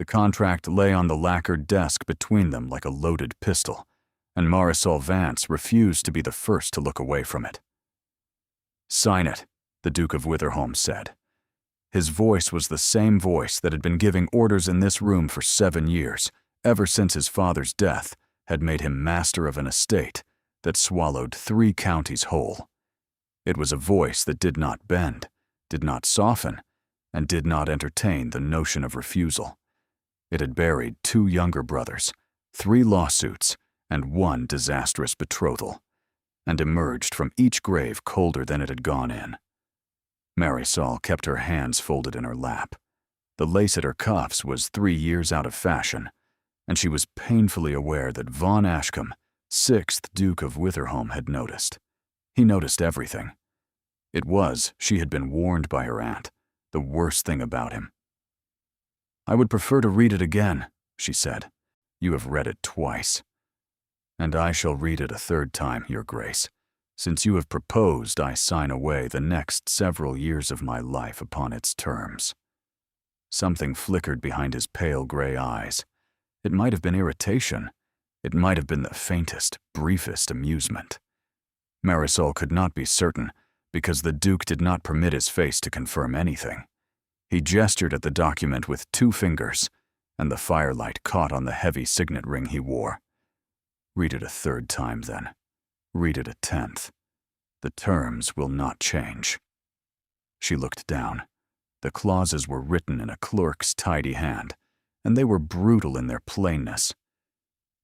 The contract lay on the lacquered desk between them like a loaded pistol, and Marisol Vance refused to be the first to look away from it. "Sign it," the Duke of Witherholm said. His voice was the same voice that had been giving orders in this room for 7 years, ever since his father's death had made him master of an estate that swallowed 3 counties whole. It was a voice that did not bend, did not soften, and did not entertain the notion of refusal. It had buried 2 younger brothers, 3 lawsuits, and 1 disastrous betrothal, and emerged from each grave colder than it had gone in. Marisol kept her hands folded in her lap. The lace at her cuffs was 3 years out of fashion, and she was painfully aware that Von Ashcombe, 6th Duke of Witherholm, had noticed. He noticed everything. It was, she had been warned by her aunt, the worst thing about him. "I would prefer to read it again," she said. "You have read it twice. And I shall read it a 3rd time, Your Grace. Since you have proposed, I sign away the next several years of my life upon its terms." Something flickered behind his pale gray eyes. It might have been irritation. It might have been the faintest, briefest amusement. Marisol could not be certain, because the Duke did not permit his face to confirm anything. He gestured at the document with 2 fingers, and the firelight caught on the heavy signet ring he wore. "Read it a 3rd time, then. Read it a 10th. The terms will not change." She looked down. The clauses were written in a clerk's tidy hand, and they were brutal in their plainness.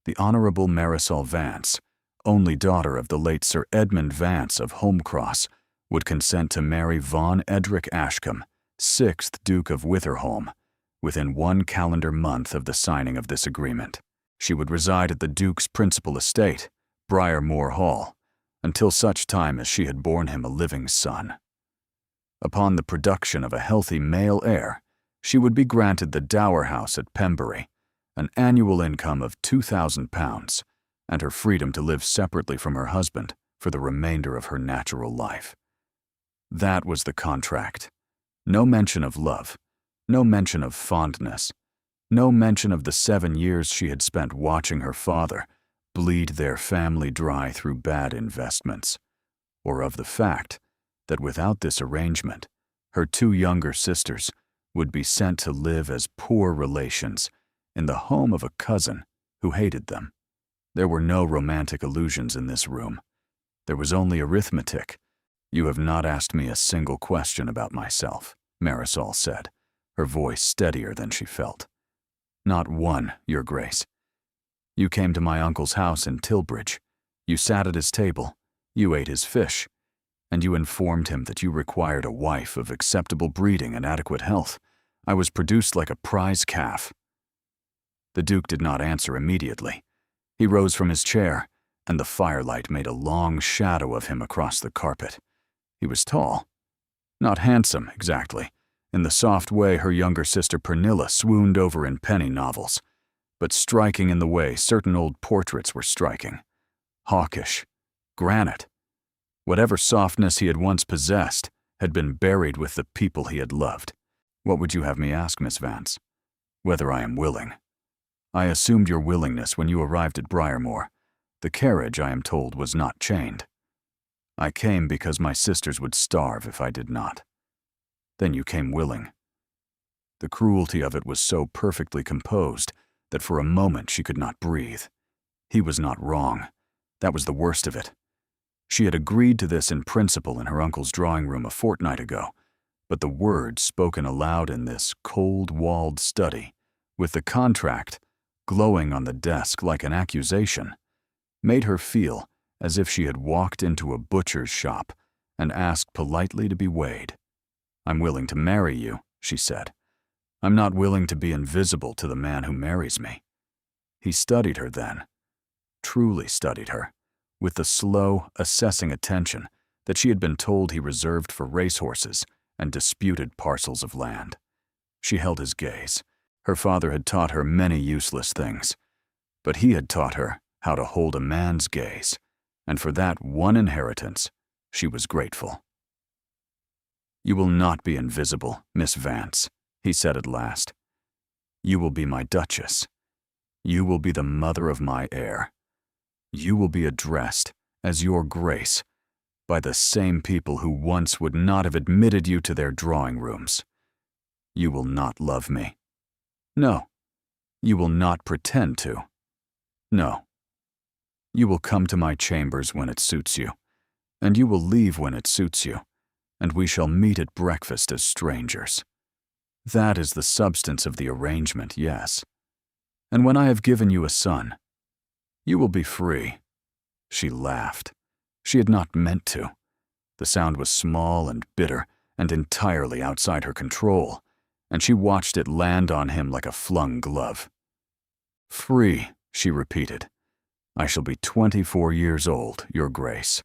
The Honorable Marisol Vance, only daughter of the late Sir Edmund Vance of Holmcross, would consent to marry Von Edric Ashcombe, 6th Duke of Witherholm, within 1 calendar month of the signing of this agreement. She would reside at the Duke's principal estate, Briarmoor Hall, until such time as she had borne him a living son. Upon the production of a healthy male heir, she would be granted the dower house at Pembury, an annual income of £2,000, and her freedom to live separately from her husband for the remainder of her natural life. That was the contract. No mention of love, no mention of fondness, no mention of the 7 years she had spent watching her father bleed their family dry through bad investments, or of the fact that without this arrangement, her 2 younger sisters would be sent to live as poor relations in the home of a cousin who hated them. There were no romantic illusions in this room. There was only arithmetic. "You have not asked me a single question about myself," Marisol said, her voice steadier than she felt. "Not one, Your Grace. You came to my uncle's house in Tilbridge. You sat at his table. You ate his fish. And you informed him that you required a wife of acceptable breeding and adequate health. I was produced like a prize calf." The Duke did not answer immediately. He rose from his chair, and the firelight made a long shadow of him across the carpet. He was tall. Not handsome, exactly, in the soft way her younger sister Pernilla swooned over in penny novels, but striking in the way certain old portraits were striking. Hawkish. Granite. Whatever softness he had once possessed had been buried with the people he had loved. "What would you have me ask, Miss Vance?" "Whether I am willing." "I assumed your willingness when you arrived at Briarmoor. The carriage, I am told, was not chained." "I came because my sisters would starve if I did not." "Then you came willing." The cruelty of it was so perfectly composed that for a moment she could not breathe. He was not wrong. That was the worst of it. She had agreed to this in principle in her uncle's drawing room a fortnight ago, but the words spoken aloud in this cold-walled study, with the contract glowing on the desk like an accusation, made her feel as if she had walked into a butcher's shop and asked politely to be weighed. "I'm willing to marry you," she said. "I'm not willing to be invisible to the man who marries me." He studied her then, truly studied her, with the slow, assessing attention that she had been told he reserved for racehorses and disputed parcels of land. She held his gaze. Her father had taught her many useless things, but he had taught her how to hold a man's gaze, and for that one inheritance, she was grateful. "You will not be invisible, Miss Vance," he said at last. You will be my duchess. You will be the mother of my heir. You will be addressed as your grace by the same people who once would not have admitted you to their drawing rooms. You will not love me. No, you will not pretend to. No. You will come to my chambers when it suits you, and you will leave when it suits you, and we shall meet at breakfast as strangers. That is the substance of the arrangement, yes. And when I have given you a son, you will be free." She laughed. She had not meant to. The sound was small and bitter and entirely outside her control, and she watched it land on him like a flung glove. "Free," she repeated. "I shall be 24 years old, Your Grace,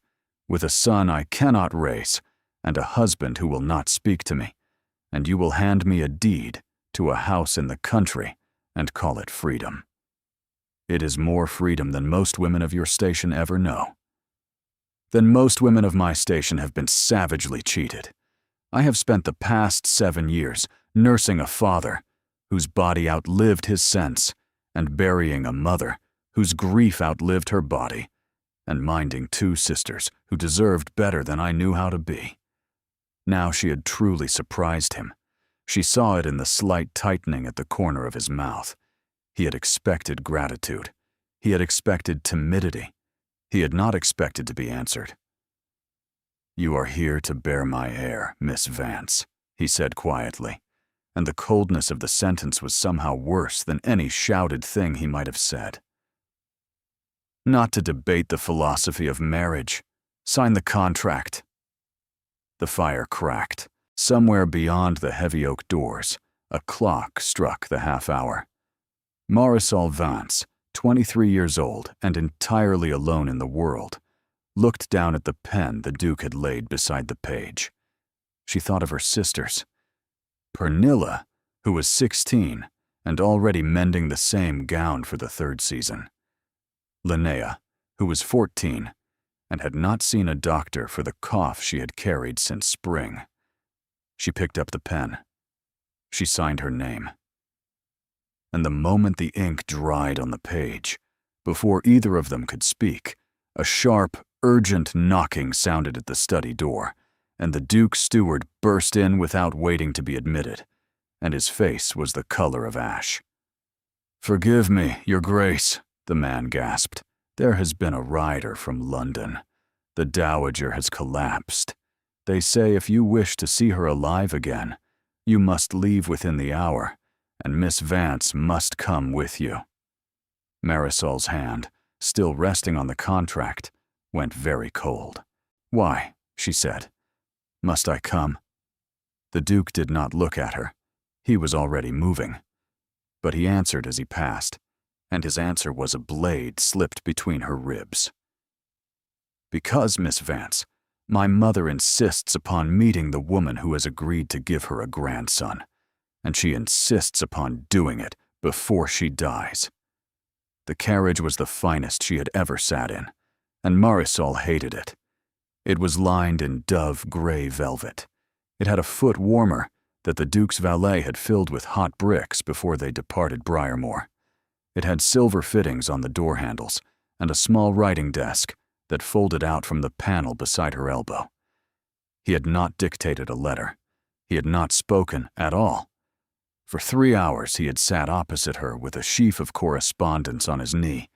with a son I cannot raise, and a husband who will not speak to me, and you will hand me a deed to a house in the country and call it freedom. It is more freedom than most women of your station ever know. Then most women of my station have been savagely cheated. I have spent the past 7 years nursing a father whose body outlived his sense, and burying a mother whose grief outlived her body, and minding 2 sisters who deserved better than I knew how to be." Now she had truly surprised him. She saw it in the slight tightening at the corner of his mouth. He had expected gratitude. He had expected timidity. He had not expected to be answered. "You are here to bear my heir, Miss Vance," he said quietly, and the coldness of the sentence was somehow worse than any shouted thing he might have said. "Not to debate the philosophy of marriage. Sign the contract." The fire cracked. Somewhere beyond the heavy oak doors, a clock struck the half-hour. Marisol Vance, 23 years old and entirely alone in the world, looked down at the pen the Duke had laid beside the page. She thought of her sisters. Pernilla, who was 16 and already mending the same gown for the 3rd season. Linnea, who was 14 and had not seen a doctor for the cough she had carried since spring. She picked up the pen. She signed her name. And the moment the ink dried on the page, before either of them could speak, a sharp, urgent knocking sounded at the study door, and the Duke's steward burst in without waiting to be admitted, and his face was the color of ash. "Forgive me, Your Grace," the man gasped. "There has been a rider from London. The Dowager has collapsed. They say if you wish to see her alive again, you must leave within the hour, and Miss Vance must come with you." Marisol's hand, still resting on the contract, went very cold. "Why?" she said. "Must I come?" The Duke did not look at her. He was already moving. But he answered as he passed, and his answer was a blade slipped between her ribs. "Because, Miss Vance, my mother insists upon meeting the woman who has agreed to give her a grandson, and she insists upon doing it before she dies." The carriage was the finest she had ever sat in, and Marisol hated it. It was lined in dove-gray velvet. It had a foot warmer that the Duke's valet had filled with hot bricks before they departed Briarmore. It had silver fittings on the door handles and a small writing desk that folded out from the panel beside her elbow. He had not dictated a letter. He had not spoken at all. For 3 hours he had sat opposite her with a sheaf of correspondence on his knee,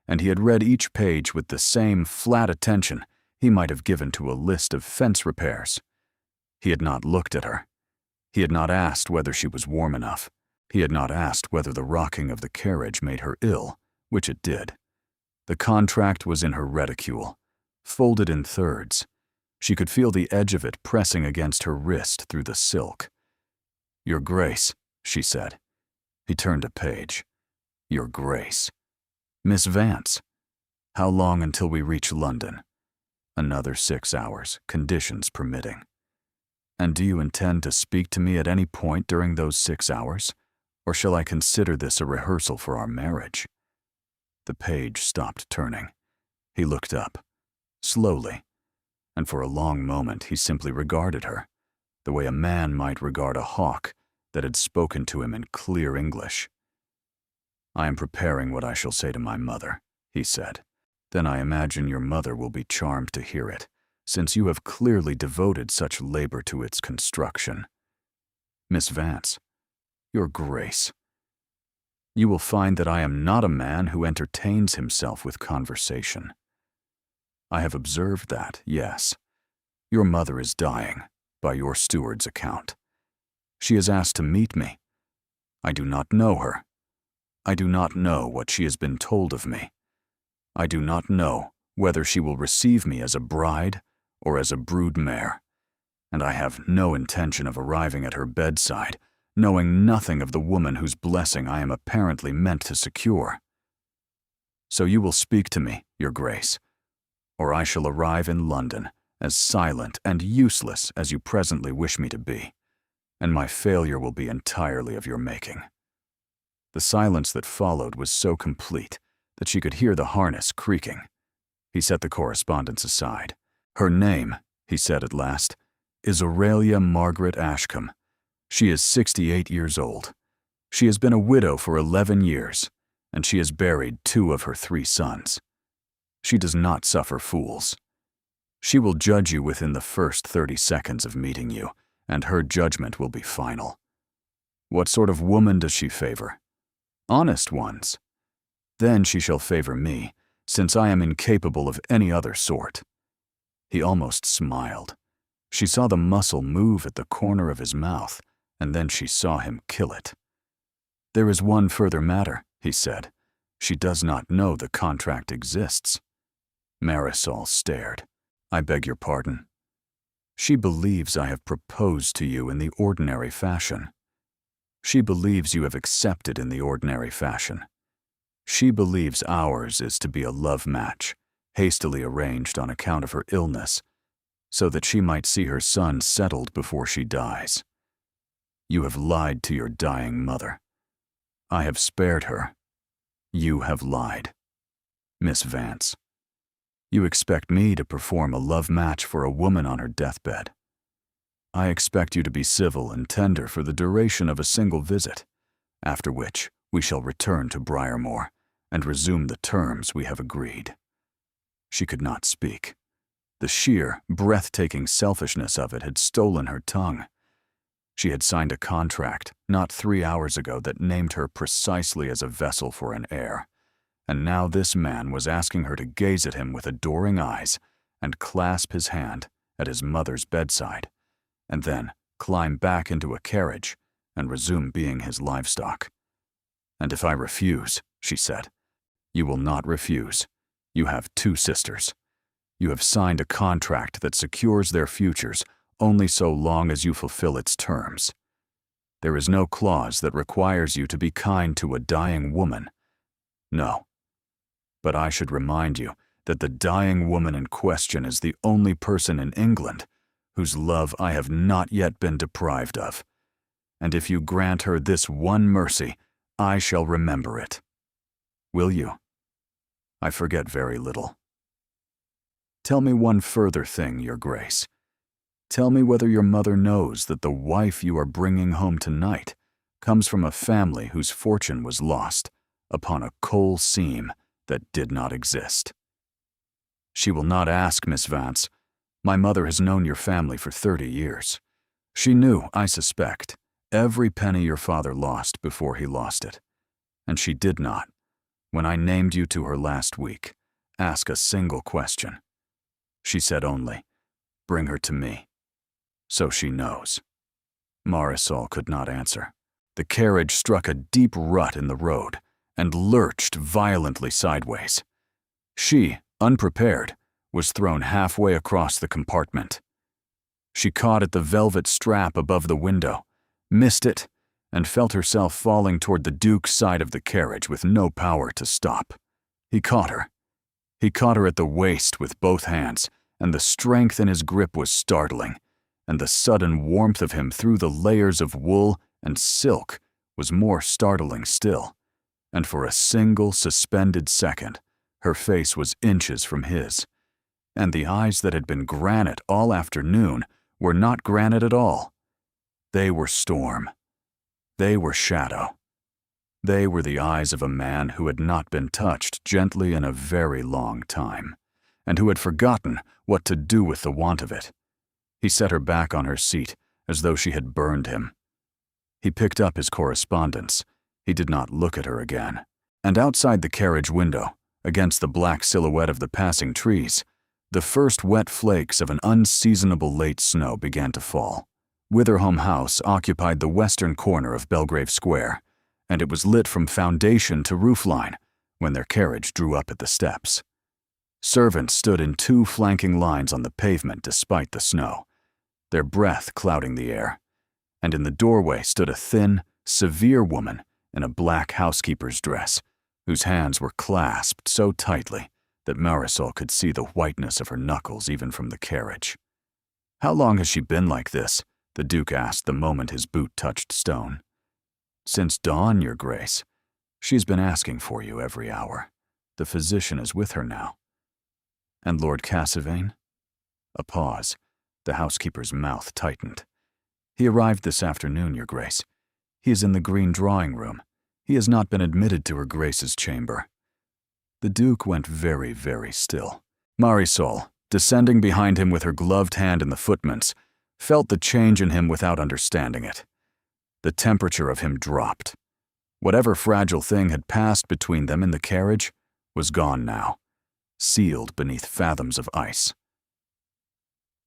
and he had read each page with the same flat attention he might have given to a list of fence repairs. He had not looked at her. He had not asked whether she was warm enough. He had not asked whether the rocking of the carriage made her ill, which it did. The contract was in her reticule, folded in thirds. She could feel the edge of it pressing against her wrist through the silk. "Your Grace," she said. He turned a page. "Your Grace." "Miss Vance." "How long until we reach London?" "Another 6 hours, conditions permitting." "And do you intend to speak to me at any point during those 6 hours? Or shall I consider this a rehearsal for our marriage?" The page stopped turning. He looked up, slowly, and for a long moment he simply regarded her, the way a man might regard a hawk that had spoken to him in clear English. I am preparing what I shall say to my mother, he said. Then I imagine your mother will be charmed to hear it, since you have clearly devoted such labor to its construction. Miss Vance, Your Grace, you will find that I am not a man who entertains himself with conversation. I have observed that, yes. Your mother is dying, by your steward's account. She has asked to meet me. I do not know her. I do not know what she has been told of me. I do not know whether she will receive me as a bride or as a broodmare, and I have no intention of arriving at her bedside, knowing nothing of the woman whose blessing I am apparently meant to secure. So you will speak to me, Your Grace, or I shall arrive in London as silent and useless as you presently wish me to be, and my failure will be entirely of your making. The silence that followed was so complete that she could hear the harness creaking. He set the correspondence aside. Her name, he said at last, is Aurelia Margaret Ashcombe. She is 68 years old. She has been a widow for 11 years, and she has buried 2 of her 3 sons. She does not suffer fools. She will judge you within the first 30 seconds of meeting you, and her judgment will be final. What sort of woman does she favor? Honest ones. Then she shall favor me, since I am incapable of any other sort. He almost smiled. She saw the muscle move at the corner of his mouth, and then she saw him kill it. There is one further matter, he said. She does not know the contract exists. Marisol stared. I beg your pardon. She believes I have proposed to you in the ordinary fashion. She believes you have accepted in the ordinary fashion. She believes ours is to be a love match, hastily arranged on account of her illness, so that she might see her son settled before she dies. You have lied to your dying mother. I have spared her. You have lied. Miss Vance, you expect me to perform a love match for a woman on her deathbed. I expect you to be civil and tender for the duration of a single visit, after which we shall return to Briarmore and resume the terms we have agreed. She could not speak. The sheer, breathtaking selfishness of it had stolen her tongue. She had signed a contract not 3 hours ago that named her precisely as a vessel for an heir, and now this man was asking her to gaze at him with adoring eyes and clasp his hand at his mother's bedside, and then climb back into a carriage and resume being his livestock. And if I refuse, she said, you will not refuse. You have 2 sisters. You have signed a contract that secures their futures only so long as you fulfill its terms. There is no clause that requires you to be kind to a dying woman. No. But I should remind you that the dying woman in question is the only person in England whose love I have not yet been deprived of. And if you grant her this one mercy, I shall remember it. Will you? I forget very little. Tell me one further thing, Your Grace. Tell me whether your mother knows that the wife you are bringing home tonight comes from a family whose fortune was lost upon a coal seam that did not exist. She will not ask, Miss Vance. My mother has known your family for 30 years. She knew, I suspect, every penny your father lost before he lost it. And she did not, when I named you to her last week, ask a single question. She said only, bring her to me. So she knows. Marisol could not answer. The carriage struck a deep rut in the road and lurched violently sideways. She, unprepared, was thrown halfway across the compartment. She caught at the velvet strap above the window, missed it, and felt herself falling toward the Duke's side of the carriage with no power to stop. He caught her. He caught her at the waist with both hands, and the strength in his grip was startling, and the sudden warmth of him through the layers of wool and silk was more startling still, and for a single suspended second, her face was inches from his, and the eyes that had been granite all afternoon were not granite at all. They were storm. They were shadow. They were the eyes of a man who had not been touched gently in a very long time, and who had forgotten what to do with the want of it. He set her back on her seat as though she had burned him. He picked up his correspondence. He did not look at her again. And outside the carriage window, against the black silhouette of the passing trees, the first wet flakes of an unseasonable late snow began to fall. Witherhome House occupied the western corner of Belgrave Square, and it was lit from foundation to roofline when their carriage drew up at the steps. Servants stood in 2 flanking lines on the pavement despite the snow, their breath clouding the air, and in the doorway stood a thin, severe woman in a black housekeeper's dress, whose hands were clasped so tightly that Marisol could see the whiteness of her knuckles even from the carriage. "How long has she been like this?" the Duke asked the moment his boot touched stone. "Since dawn, Your Grace. She's been asking for you every hour. The physician is with her now." "And Lord Cassavane?" A pause. The housekeeper's mouth tightened. "He arrived this afternoon, Your Grace. He is in the green drawing room. He has not been admitted to Her Grace's chamber." The Duke went very, very still. Marisol, descending behind him with her gloved hand in the footman's, felt the change in him without understanding it. The temperature of him dropped. Whatever fragile thing had passed between them in the carriage was gone now, sealed beneath fathoms of ice.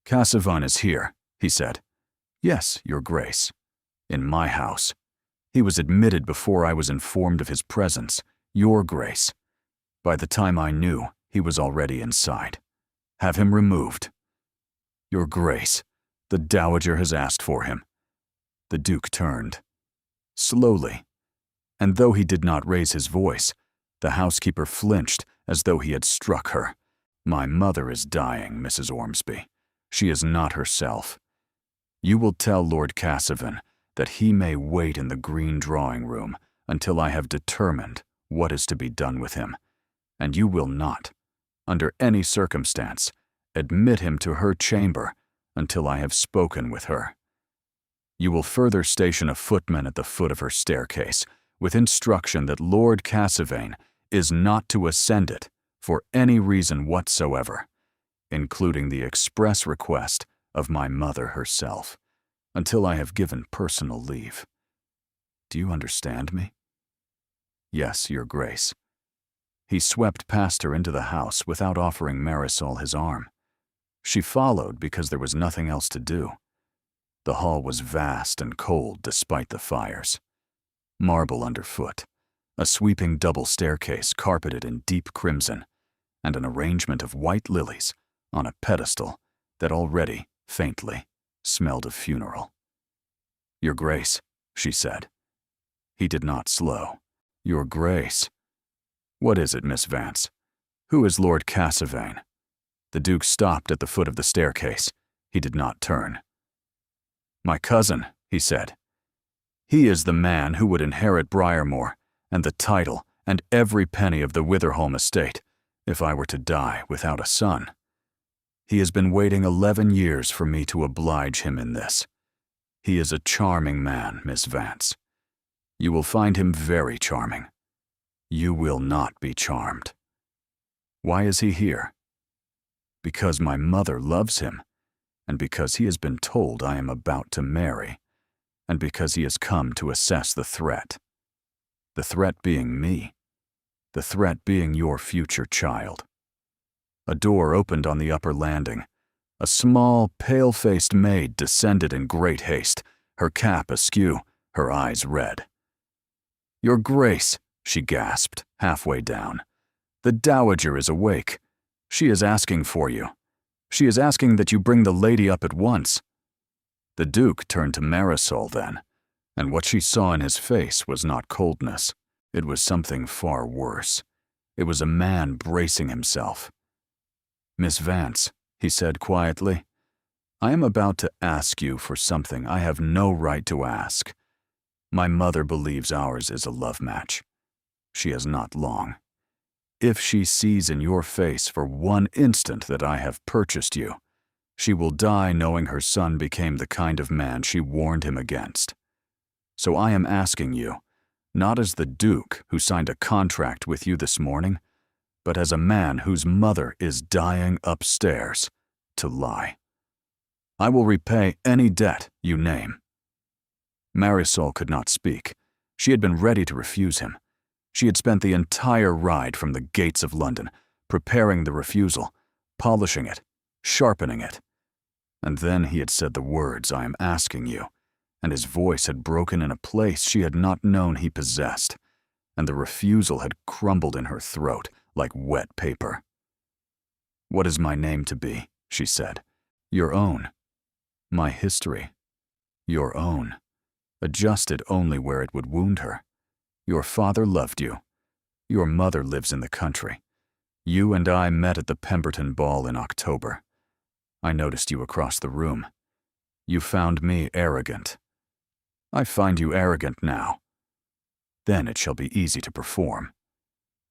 "Cassavane is here," he said. "Yes, Your Grace. In my house. He was admitted before I was informed of his presence, Your Grace. By the time I knew, he was already inside. Have him removed." "Your Grace, the Dowager has asked for him." The Duke turned. Slowly, and though he did not raise his voice, the housekeeper flinched as though he had struck her. "My mother is dying, Mrs. Ormsby. She is not herself. You will tell Lord Cassavane that he may wait in the green drawing room until I have determined what is to be done with him, and you will not, under any circumstance, admit him to her chamber until I have spoken with her. You will further station a footman at the foot of her staircase, with instruction that Lord Cassavane is not to ascend it for any reason whatsoever, including the express request of my mother herself, until I have given personal leave. Do you understand me?" "Yes, Your Grace." He swept past her into the house without offering Marisol his arm. She followed because there was nothing else to do. The hall was vast and cold despite the fires. Marble underfoot, a sweeping double staircase carpeted in deep crimson, and an arrangement of white lilies on a pedestal that already, faintly, smelled of funeral. "Your Grace," she said. He did not slow. "Your Grace." "What is it, Miss Vance? Who is Lord Cassavane?" The Duke stopped at the foot of the staircase. He did not turn. "My cousin," he said. "He is the man who would inherit Briarmore and the title and every penny of the Witherhome estate if I were to die without a son. He has been waiting 11 years for me to oblige him in this. He is a charming man, Miss Vance. You will find him very charming. You will not be charmed. Why is he here? Because my mother loves him, and because he has been told I am about to marry, and because he has come to assess the threat. The threat being me, the threat being your future child." A door opened on the upper landing. A small, pale-faced maid descended in great haste, her cap askew, her eyes red. "Your Grace," she gasped, halfway down. "The Dowager is awake. She is asking for you. She is asking that you bring the lady up at once." The Duke turned to Marisol then, and what she saw in his face was not coldness. It was something far worse. It was a man bracing himself. "Miss Vance," he said quietly, "I am about to ask you for something I have no right to ask. My mother believes ours is a love match. She has not long. If she sees in your face for one instant that I have purchased you, she will die knowing her son became the kind of man she warned him against. So I am asking you, Not as the Duke who signed a contract with you this morning, but as a man whose mother is dying upstairs to lie. I will repay any debt you name." Marisol could not speak. She had been ready to refuse him. She had spent the entire ride from the gates of London, preparing the refusal, polishing it, sharpening it. And then he had said the words, "I am asking you," and his voice had broken in a place she had not known he possessed, and the refusal had crumbled in her throat like wet paper. "What is my name to be?" she said. "Your own. My history. Your own. Adjusted only where it would wound her. Your father loved you. Your mother lives in the country. You and I met at the Pemberton Ball in October. I noticed you across the room. You found me arrogant. I find you arrogant now. Then it shall be easy to perform."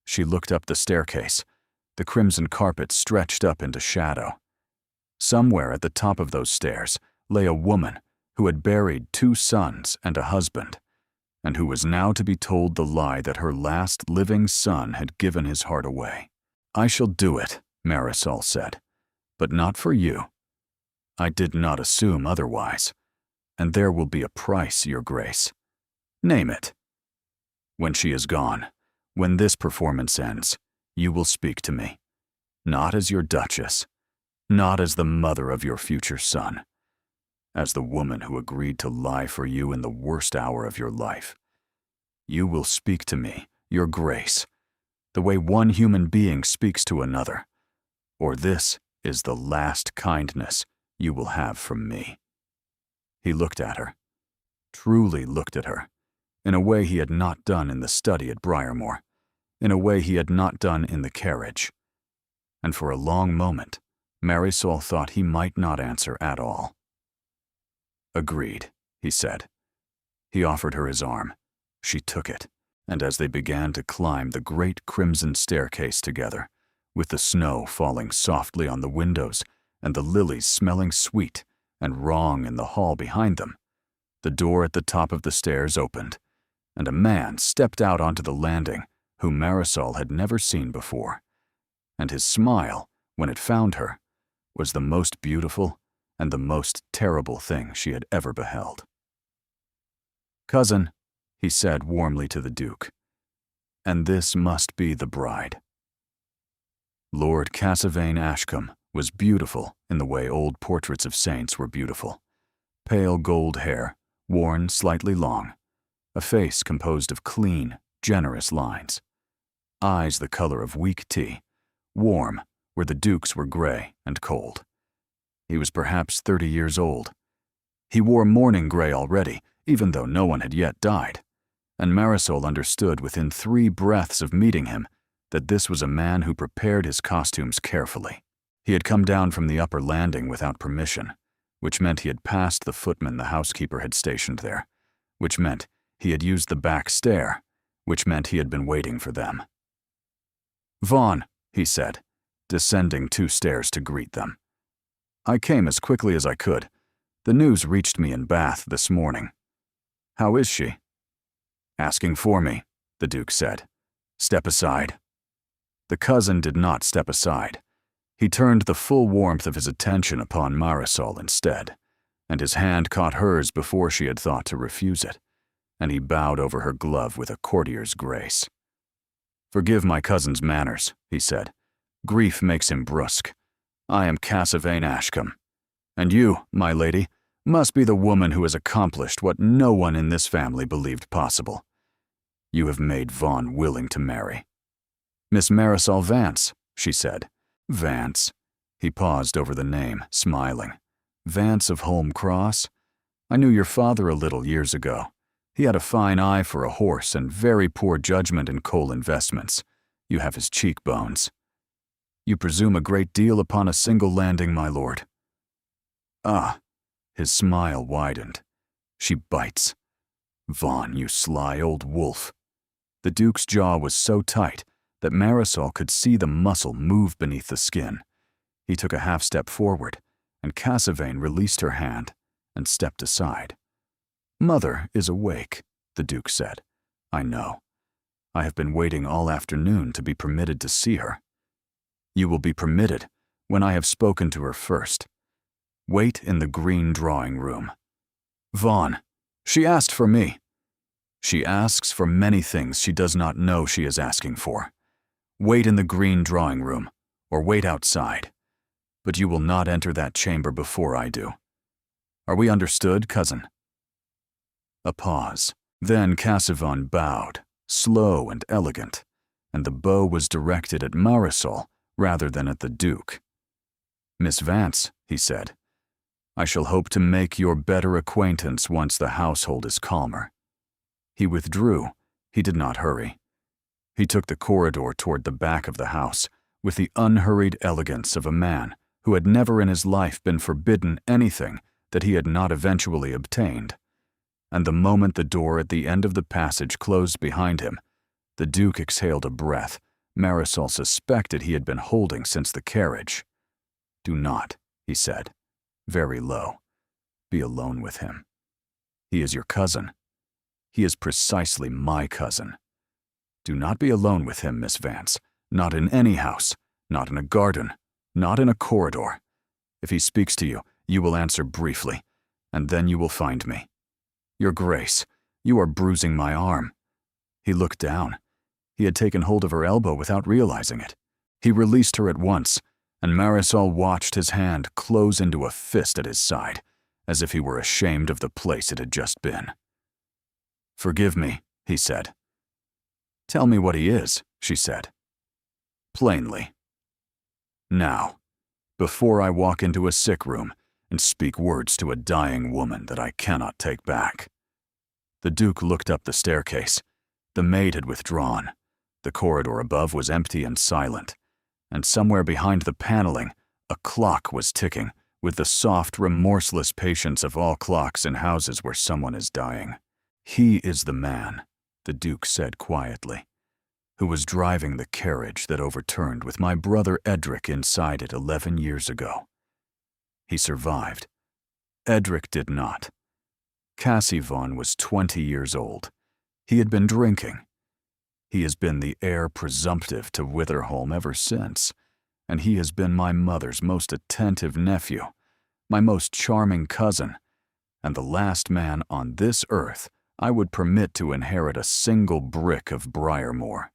She looked up the staircase. The crimson carpet stretched up into shadow. Somewhere at the top of those stairs lay a woman who had buried 2 sons and a husband, and who was now to be told the lie that her last living son had given his heart away. "I shall do it," Marisol said, "but not for you. I did not assume otherwise, and there will be a price, Your Grace. Name it. When she is gone, when this performance ends, you will speak to me, not as your Duchess, not as the mother of your future son, as the woman who agreed to lie for you in the worst hour of your life. You will speak to me, Your Grace, the way one human being speaks to another, or this is the last kindness you will have from me." He looked at her, truly looked at her, in a way he had not done in the study at Briarmore, in a way he had not done in the carriage. And for a long moment, Marisol thought he might not answer at all. "Agreed," he said. He offered her his arm. She took it, and as they began to climb the great crimson staircase together, with the snow falling softly on the windows and the lilies smelling sweet and wrong in the hall behind them, the door at the top of the stairs opened, and a man stepped out onto the landing whom Marisol had never seen before, and his smile, when it found her, was the most beautiful and the most terrible thing she had ever beheld. "Cousin," he said warmly to the Duke, "and this must be the bride." Lord Cassavane Ashcombe was beautiful in the way old portraits of saints were beautiful. Pale gold hair, worn slightly long, a face composed of clean, generous lines, eyes the color of weak tea, warm where the Duke's were gray and cold. He was perhaps 30 years old. He wore mourning gray already, even though no one had yet died, and Marisol understood within 3 breaths of meeting him that this was a man who prepared his costumes carefully. He had come down from the upper landing without permission, which meant he had passed the footman the housekeeper had stationed there, which meant he had used the back stair, which meant he had been waiting for them. "Vaughn," he said, descending 2 stairs to greet them. "I came as quickly as I could. The news reached me in Bath this morning. How is she?" "Asking for me," the Duke said. "Step aside." The cousin did not step aside. He turned the full warmth of his attention upon Marisol instead, and his hand caught hers before she had thought to refuse it, and he bowed over her glove with a courtier's grace. "Forgive my cousin's manners," he said. "Grief makes him brusque. I am Cassavane Ashcombe, and you, my lady, must be the woman who has accomplished what no one in this family believed possible. You have made Vaughn willing to marry." "Miss Marisol Vance," she said. "Vance." He paused over the name, smiling. "Vance of Holm Cross? I knew your father a little years ago. He had a fine eye for a horse and very poor judgment in coal investments. You have his cheekbones. You presume a great deal upon a single landing, my lord." "Ah." His smile widened. "She bites. Vaughn, you sly old wolf." The Duke's jaw was so tight that Marisol could see the muscle move beneath the skin. He took a half-step forward, and Cassavane released her hand and stepped aside. "Mother is awake," the Duke said. I know. I have been waiting all afternoon to be permitted to see her. You will be permitted when I have spoken to her first. Wait in the green drawing room. Vaughn, she asked for me. She asks for many things she does not know she is asking for. Wait in the green drawing room, or wait outside. But you will not enter that chamber before I do. Are we understood, cousin? A pause. Then Cassavon bowed, slow and elegant, and the bow was directed at Marisol rather than at the Duke. Miss Vance, he said, I shall hope to make your better acquaintance once the household is calmer. He withdrew. He did not hurry. He took the corridor toward the back of the house with the unhurried elegance of a man who had never in his life been forbidden anything that he had not eventually obtained. And the moment the door at the end of the passage closed behind him, the Duke exhaled a breath Marisol suspected he had been holding since the carriage. Do not, he said, very low, be alone with him. He is your cousin. He is precisely my cousin. Do not be alone with him, Miss Vance, not in any house, not in a garden, not in a corridor. If he speaks to you, you will answer briefly, and then you will find me. Your Grace, you are bruising my arm. He looked down. He had taken hold of her elbow without realizing it. He released her at once, and Marisol watched his hand close into a fist at his side, as if he were ashamed of the place it had just been. Forgive me, he said. Tell me what he is, she said. Plainly. Now, before I walk into a sick room and speak words to a dying woman that I cannot take back. The Duke looked up the staircase. The maid had withdrawn. The corridor above was empty and silent, and somewhere behind the paneling, a clock was ticking with the soft, remorseless patience of all clocks in houses where someone is dying. He is the man, the Duke said quietly, who was driving the carriage that overturned with my brother Edric inside it 11 years ago. He survived. Edric did not. Cassavon was 20 years old. He had been drinking. He has been the heir presumptive to Witherholm ever since, and he has been my mother's most attentive nephew, my most charming cousin, and the last man on this earth I would permit to inherit a single brick of Briarmoor.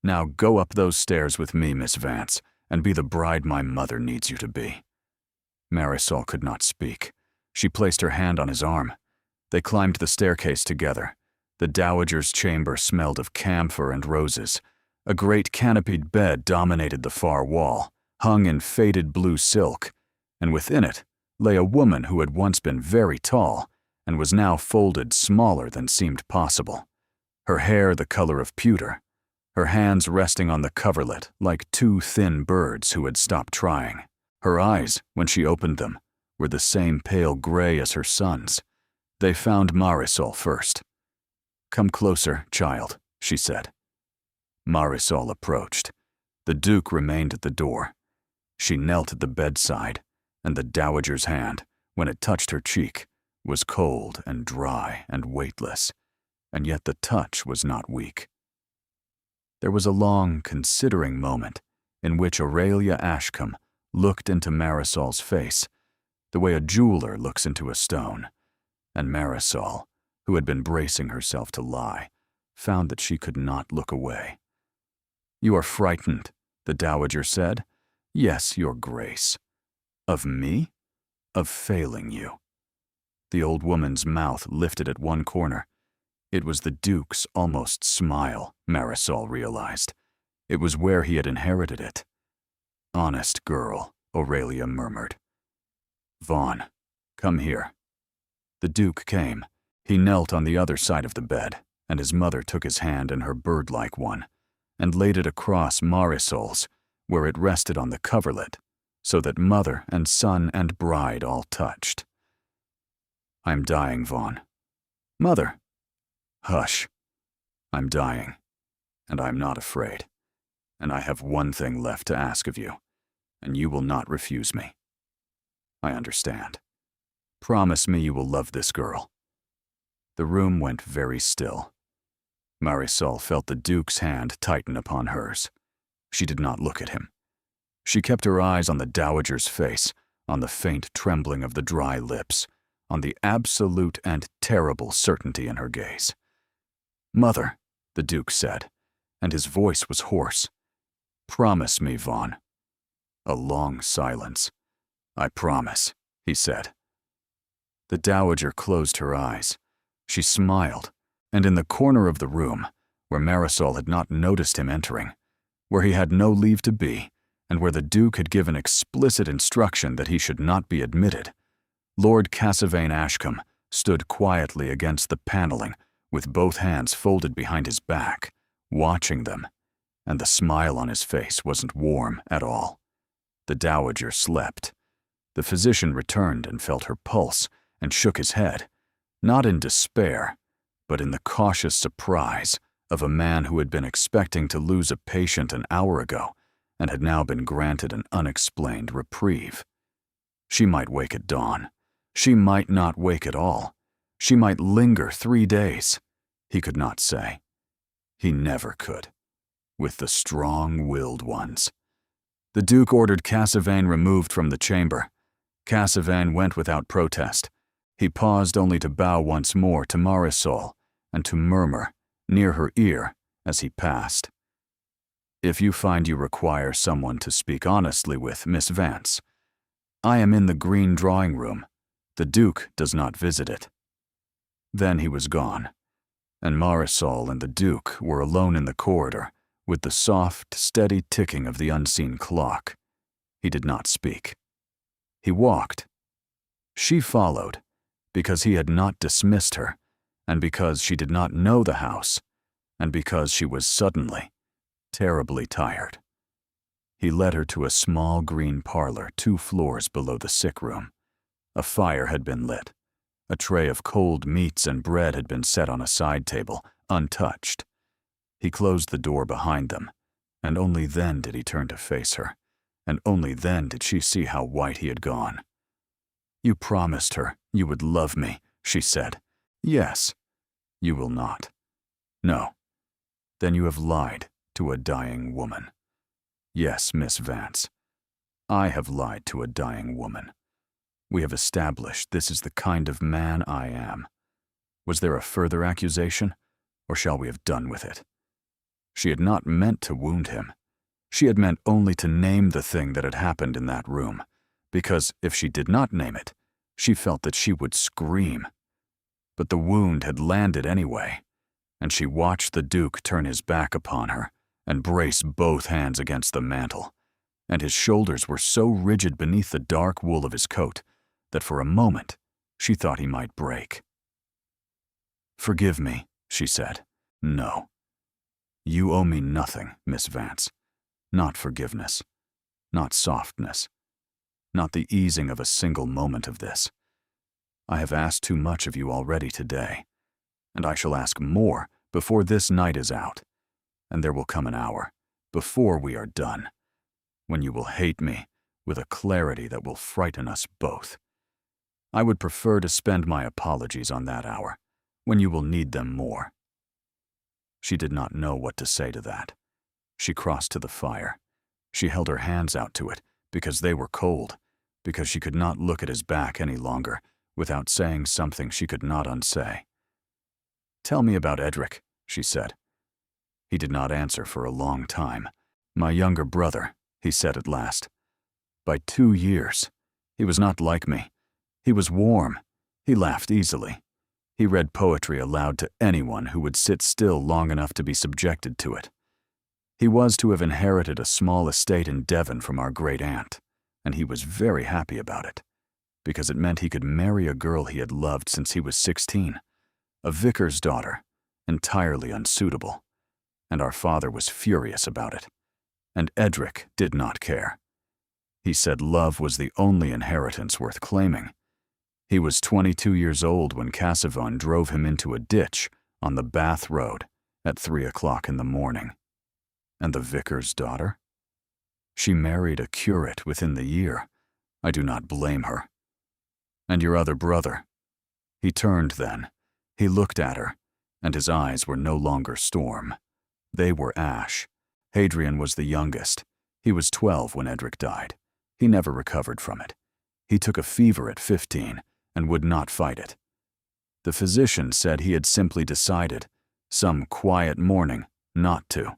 Now go up those stairs with me, Miss Vance, and be the bride my mother needs you to be. Marisol could not speak. She placed her hand on his arm. They climbed the staircase together. The dowager's chamber smelled of camphor and roses. A great canopied bed dominated the far wall, hung in faded blue silk, and within it lay a woman who had once been very tall and was now folded smaller than seemed possible. Her hair the color of pewter, her hands resting on the coverlet like two thin birds who had stopped trying. Her eyes, when she opened them, were the same pale gray as her son's. They found Marisol first. Come closer, child, she said. Marisol approached. The Duke remained at the door. She knelt at the bedside, and the dowager's hand, when it touched her cheek, was cold and dry and weightless, and yet the touch was not weak. There was a long, considering moment in which Aurelia Ashcombe looked into Marisol's face, the way a jeweler looks into a stone, and Marisol, who had been bracing herself to lie, found that she could not look away. You are frightened, the dowager said. Yes, your Grace. Of me? Of failing you. The old woman's mouth lifted at one corner. It was the Duke's almost smile, Marisol realized. It was where he had inherited it. Honest girl, Aurelia murmured. Vaughn, come here. The Duke came. He knelt on the other side of the bed, and his mother took his hand in her bird-like one, and laid it across Marisol's, where it rested on the coverlet, so that mother and son and bride all touched. I'm dying, Vaughn. Mother. Hush. I'm dying, and I'm not afraid, and I have one thing left to ask of you, and you will not refuse me. I understand. Promise me you will love this girl. The room went very still. Marisol felt the Duke's hand tighten upon hers. She did not look at him. She kept her eyes on the dowager's face, on the faint trembling of the dry lips, on the absolute and terrible certainty in her gaze. "Mother," the Duke said, and his voice was hoarse. "Promise me, Vaughn." A long silence. "I promise," he said. The dowager closed her eyes. She smiled, and in the corner of the room, where Marisol had not noticed him entering, where he had no leave to be, and where the Duke had given explicit instruction that he should not be admitted, Lord Cassavane Ashcombe stood quietly against the paneling with both hands folded behind his back, watching them, and the smile on his face wasn't warm at all. The dowager slept. The physician returned and felt her pulse and shook his head, not in despair, but in the cautious surprise of a man who had been expecting to lose a patient an hour ago and had now been granted an unexplained reprieve. She might wake at dawn. She might not wake at all. She might linger 3 days. He could not say. He never could. With the strong-willed ones. The Duke ordered Cassavane removed from the chamber. Cassavane went without protest. He paused only to bow once more to Marisol and to murmur, near her ear, as he passed, "If you find you require someone to speak honestly with, Miss Vance, I am in the green drawing room. The Duke does not visit it." Then he was gone, and Marisol and the Duke were alone in the corridor with the soft, steady ticking of the unseen clock. He did not speak. He walked. She followed, because he had not dismissed her, and because she did not know the house, and because she was suddenly, terribly tired. He led her to a small green parlor 2 floors below the sick room. A fire had been lit. A tray of cold meats and bread had been set on a side table, untouched. He closed the door behind them, and only then did he turn to face her, and only then did she see how white he had gone. "You promised her you would love me," she said. "Yes." "You will not." "No." "Then you have lied to a dying woman." "Yes, Miss Vance. I have lied to a dying woman. We have established this is the kind of man I am. Was there a further accusation, or shall we have done with it?" She had not meant to wound him. She had meant only to name the thing that had happened in that room, because if she did not name it, she felt that she would scream. But the wound had landed anyway, and she watched the Duke turn his back upon her and brace both hands against the mantel, and his shoulders were so rigid beneath the dark wool of his coat that for a moment she thought he might break. "Forgive me," she said. "No. You owe me nothing, Miss Vance. Not forgiveness. Not softness. Not the easing of a single moment of this. I have asked too much of you already today, and I shall ask more before this night is out, and there will come an hour, before we are done, when you will hate me with a clarity that will frighten us both. I would prefer to spend my apologies on that hour, when you will need them more." She did not know what to say to that. She crossed to the fire. She held her hands out to it because they were cold, because she could not look at his back any longer without saying something she could not unsay. "Tell me about Edric," she said. He did not answer for a long time. "My younger brother," he said at last. "By 2 years. He was not like me. He was warm. He laughed easily. He read poetry aloud to anyone who would sit still long enough to be subjected to it. He was to have inherited a small estate in Devon from our great-aunt, and he was very happy about it, because it meant he could marry a girl he had loved since he was 16, a vicar's daughter, entirely unsuitable, and our father was furious about it, and Edric did not care. He said love was the only inheritance worth claiming. He was 22 years old when Cassavane drove him into a ditch on the Bath Road at 3 o'clock in the morning. And the vicar's daughter? She married a curate within the year. I do not blame her. And your other brother? He turned then. He looked at her, and his eyes were no longer storm. They were ash. Hadrian was the youngest. He was 12 when Edric died. He never recovered from it. He took a fever at 15 and would not fight it. The physician said he had simply decided, some quiet morning, not to.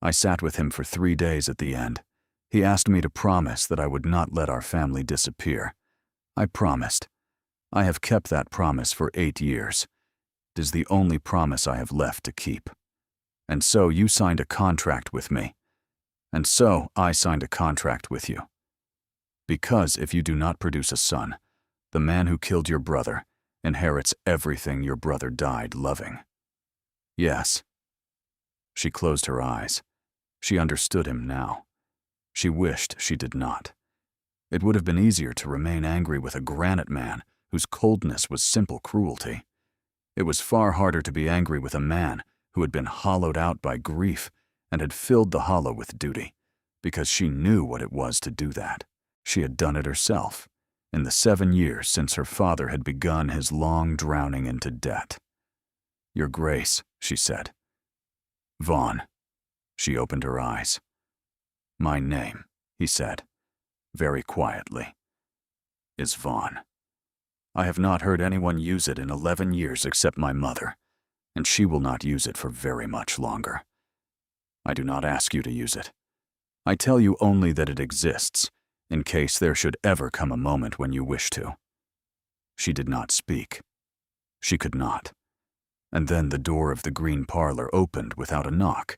I sat with him for 3 days at the end. He asked me to promise that I would not let our family disappear. I promised. I have kept that promise for 8 years. It is the only promise I have left to keep. And so you signed a contract with me. And so I signed a contract with you. Because if you do not produce a son, the man who killed your brother inherits everything your brother died loving. Yes. She closed her eyes. She understood him now. She wished she did not. It would have been easier to remain angry with a granite man whose coldness was simple cruelty. It was far harder to be angry with a man who had been hollowed out by grief and had filled the hollow with duty, because she knew what it was to do that. She had done it herself, in the 7 years since her father had begun his long drowning into debt. Your Grace, she said. Vaughn. She opened her eyes. My name, he said, very quietly, is Vaughn. I have not heard anyone use it in 11 years except my mother, and she will not use it for very much longer. I do not ask you to use it. I tell you only that it exists, in case there should ever come a moment when you wish to. She did not speak. She could not. And then the door of the green parlor opened without a knock,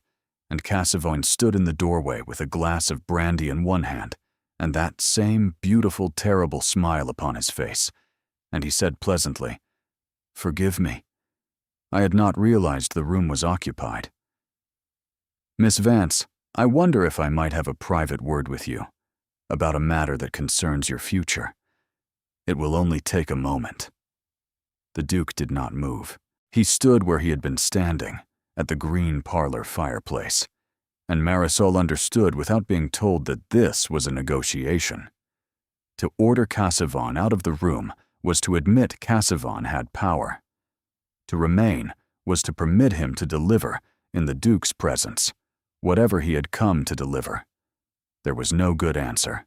and Cassavone stood in the doorway with a glass of brandy in one hand and that same beautiful, terrible smile upon his face, and he said pleasantly, Forgive me. I had not realized the room was occupied. Miss Vance, I wonder if I might have a private word with you about a matter that concerns your future. It will only take a moment. The Duke did not move. He stood where he had been standing, at the green parlor fireplace, and Marisol understood without being told that this was a negotiation. To order Cassavone out of the room was to admit Cassavone had power. To remain was to permit him to deliver, in the Duke's presence, whatever he had come to deliver. There was no good answer.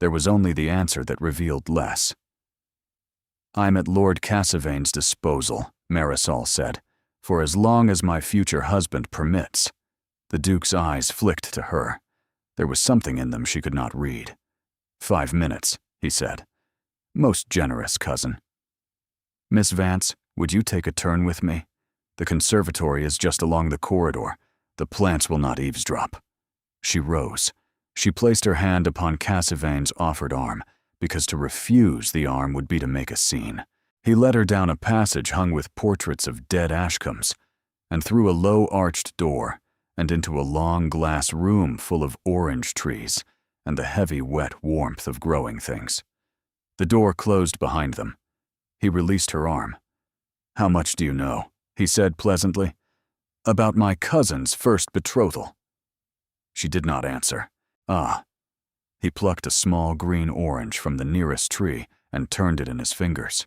There was only the answer that revealed less. I'm at Lord Cassavane's disposal, Marisol said, for as long as my future husband permits. The Duke's eyes flicked to her. There was something in them she could not read. 5 minutes, he said. Most generous, cousin. Miss Vance, would you take a turn with me? The conservatory is just along the corridor. The plants will not eavesdrop. She rose. She placed her hand upon Cassavane's offered arm, because to refuse the arm would be to make a scene. He led her down a passage hung with portraits of dead Ashcombs, and through a low arched door, and into a long glass room full of orange trees and the heavy wet warmth of growing things. The door closed behind them. He released her arm. How much do you know? He said pleasantly. About my cousin's first betrothal. She did not answer. Ah. He plucked a small green orange from the nearest tree and turned it in his fingers.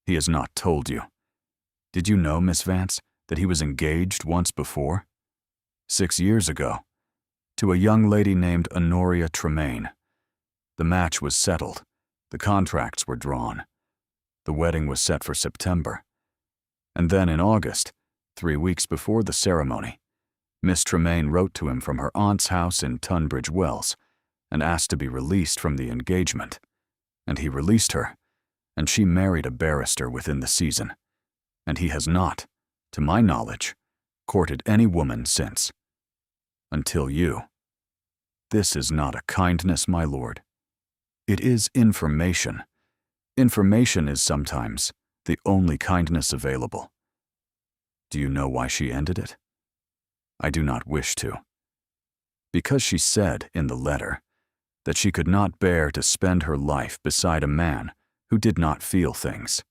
He has not told you. Did you know, Miss Vance, that he was engaged once before? 6 years ago, to a young lady named Honoria Tremaine. The match was settled. The contracts were drawn. The wedding was set for September. And then in August, 3 weeks before the ceremony, Miss Tremaine wrote to him from her aunt's house in Tunbridge Wells and asked to be released from the engagement. And he released her, and she married a barrister within the season. And he has not, to my knowledge, courted any woman since. Until you. This is not a kindness, my lord. It is information. Information is sometimes the only kindness available. Do you know why she ended it? I do not wish to. Because she said in the letter that she could not bear to spend her life beside a man who did not feel things.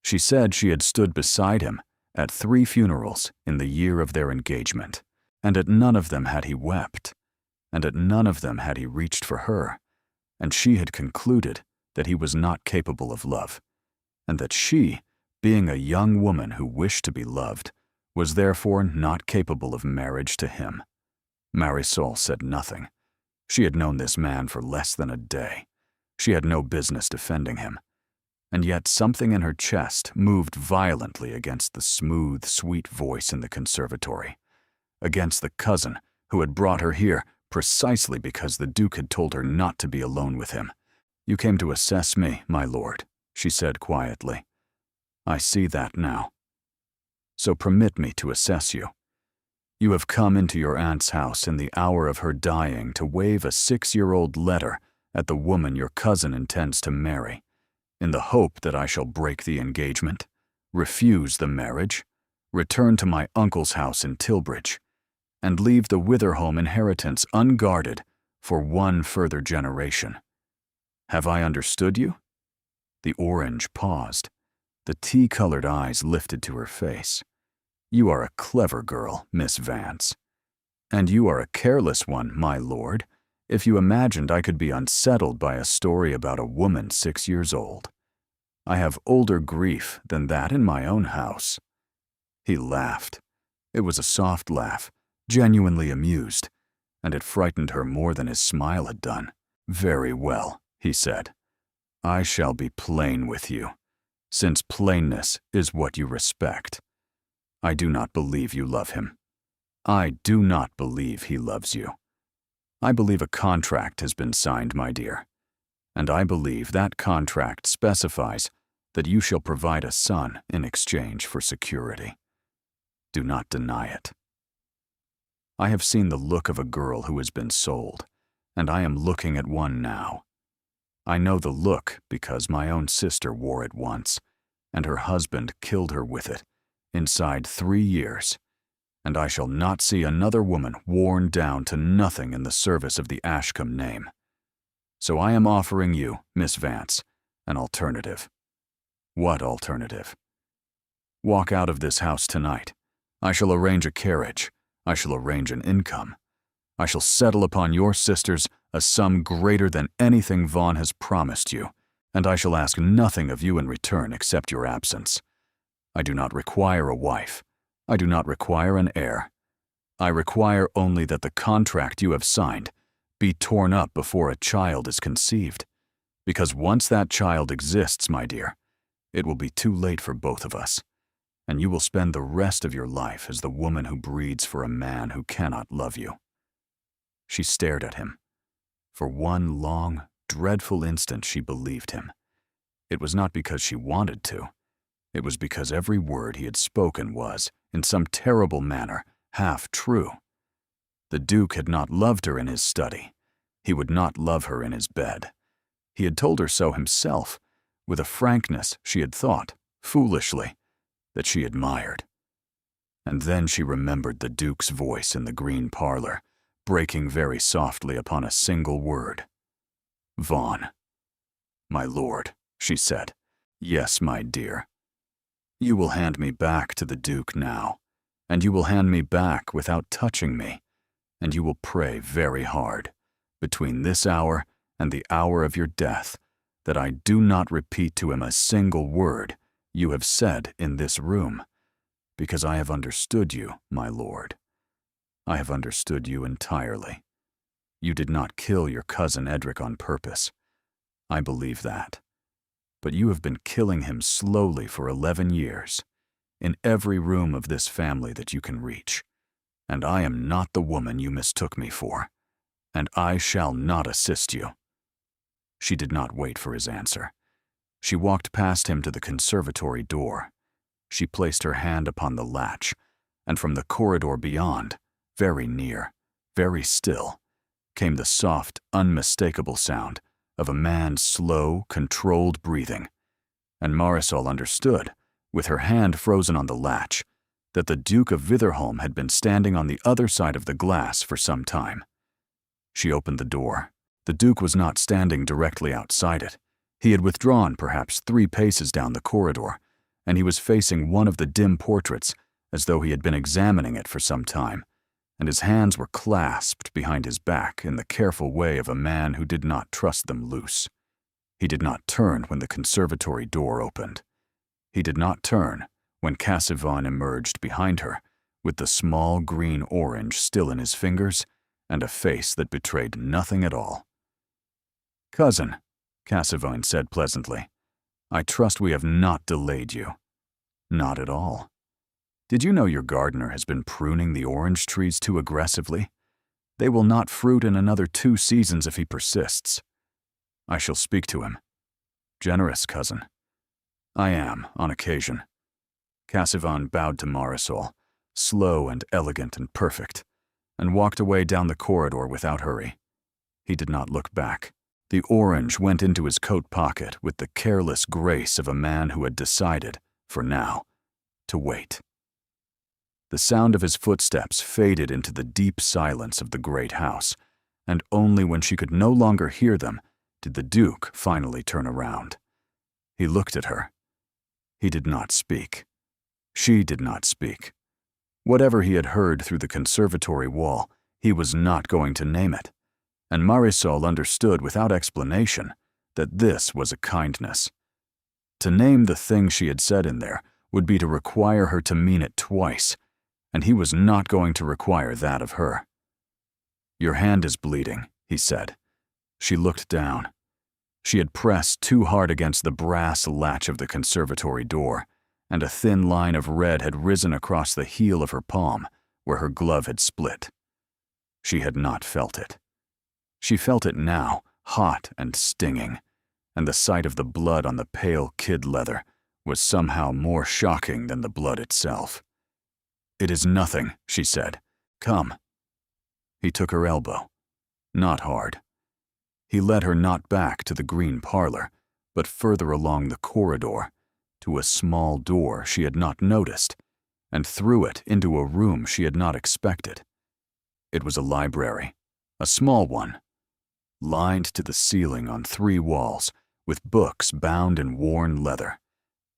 She said she had stood beside him at 3 funerals in the year of their engagement, and at none of them had he wept, and at none of them had he reached for her, and she had concluded that he was not capable of love, and that she, being a young woman who wished to be loved, was therefore not capable of marriage to him. Marisol said nothing. She had known this man for less than a day. She had no business defending him. And yet something in her chest moved violently against the smooth, sweet voice in the conservatory, against the cousin who had brought her here precisely because the Duke had told her not to be alone with him. "You came to assess me, my lord," she said quietly. "I see that now. So permit me to assess you. You have come into your aunt's house in the hour of her dying to wave a 6-year-old letter at the woman your cousin intends to marry, in the hope that I shall break the engagement, refuse the marriage, return to my uncle's house in Tilbridge, and leave the Witherholm inheritance unguarded for one further generation. Have I understood you?" The orange paused. The tea-colored eyes lifted to her face. "You are a clever girl, Miss Vance. And you are a careless one, my lord, if you imagined I could be unsettled by a story about a woman 6 years old. I have older grief than that in my own house." He laughed. It was a soft laugh, genuinely amused, and it frightened her more than his smile had done. "Very well," he said. "I shall be plain with you, since plainness is what you respect. I do not believe you love him. I do not believe he loves you. I believe a contract has been signed, my dear, and I believe that contract specifies that you shall provide a son in exchange for security. Do not deny it. I have seen the look of a girl who has been sold, and I am looking at one now. I know the look because my own sister wore it once, and her husband killed her with it inside 3 years, and I shall not see another woman worn down to nothing in the service of the Ashcombe name. So I am offering you, Miss Vance, an alternative." "What alternative?" "Walk out of this house tonight. I shall arrange a carriage. I shall arrange an income. I shall settle upon your sisters a sum greater than anything Vaughn has promised you, and I shall ask nothing of you in return except your absence. I do not require a wife. I do not require an heir. I require only that the contract you have signed be torn up before a child is conceived, because once that child exists, my dear, it will be too late for both of us, and you will spend the rest of your life as the woman who breeds for a man who cannot love you." She stared at him. For one long, dreadful instant she believed him. It was not because she wanted to. It was because every word he had spoken was, in some terrible manner, half true. The Duke had not loved her in his study. He would not love her in his bed. He had told her so himself, with a frankness she had thought, foolishly, that she admired. And then she remembered the Duke's voice in the green parlor, breaking very softly upon a single word. "Vaughn." "My lord," she said. "Yes, my dear. You will hand me back to the Duke now, and you will hand me back without touching me, and you will pray very hard, between this hour and the hour of your death, that I do not repeat to him a single word you have said in this room, because I have understood you, my lord. I have understood you entirely. You did not kill your cousin Edric on purpose. I believe that. But you have been killing him slowly for 11 years, in every room of this family that you can reach, and I am not the woman you mistook me for, and I shall not assist you." She did not wait for his answer. She walked past him to the conservatory door. She placed her hand upon the latch, and from the corridor beyond, very near, very still, came the soft, unmistakable sound of a man's slow, controlled breathing, and Marisol understood, with her hand frozen on the latch, that the Duke of Witherholm had been standing on the other side of the glass for some time. She opened the door. The Duke was not standing directly outside it. He had withdrawn perhaps 3 paces down the corridor, and he was facing one of the dim portraits as though he had been examining it for some time, and his hands were clasped behind his back in the careful way of a man who did not trust them loose. He did not turn when the conservatory door opened. He did not turn when Cassavon emerged behind her, with the small green orange still in his fingers and a face that betrayed nothing at all. "Cousin," Cassavon said pleasantly, "I trust we have not delayed you." "Not at all. Did you know your gardener has been pruning the orange trees too aggressively? They will not fruit in another 2 seasons if he persists. I shall speak to him." "Generous, cousin." "I am, on occasion." Cassavon bowed to Marisol, slow and elegant and perfect, and walked away down the corridor without hurry. He did not look back. The orange went into his coat pocket with the careless grace of a man who had decided, for now, to wait. The sound of his footsteps faded into the deep silence of the great house, and only when she could no longer hear them did the Duke finally turn around. He looked at her. He did not speak. She did not speak. Whatever he had heard through the conservatory wall, he was not going to name it, and Marisol understood without explanation that this was a kindness. To name the thing she had said in there would be to require her to mean it twice, and he was not going to require that of her. "Your hand is bleeding," he said. She looked down. She had pressed too hard against the brass latch of the conservatory door, and a thin line of red had risen across the heel of her palm, where her glove had split. She had not felt it. She felt it now, hot and stinging, and the sight of the blood on the pale kid leather was somehow more shocking than the blood itself. "It is nothing," she said. "Come." He took her elbow. Not hard. He led her not back to the green parlor, but further along the corridor, to a small door she had not noticed, and through it into a room she had not expected. It was a library, a small one, lined to the ceiling on 3 walls, with books bound in worn leather,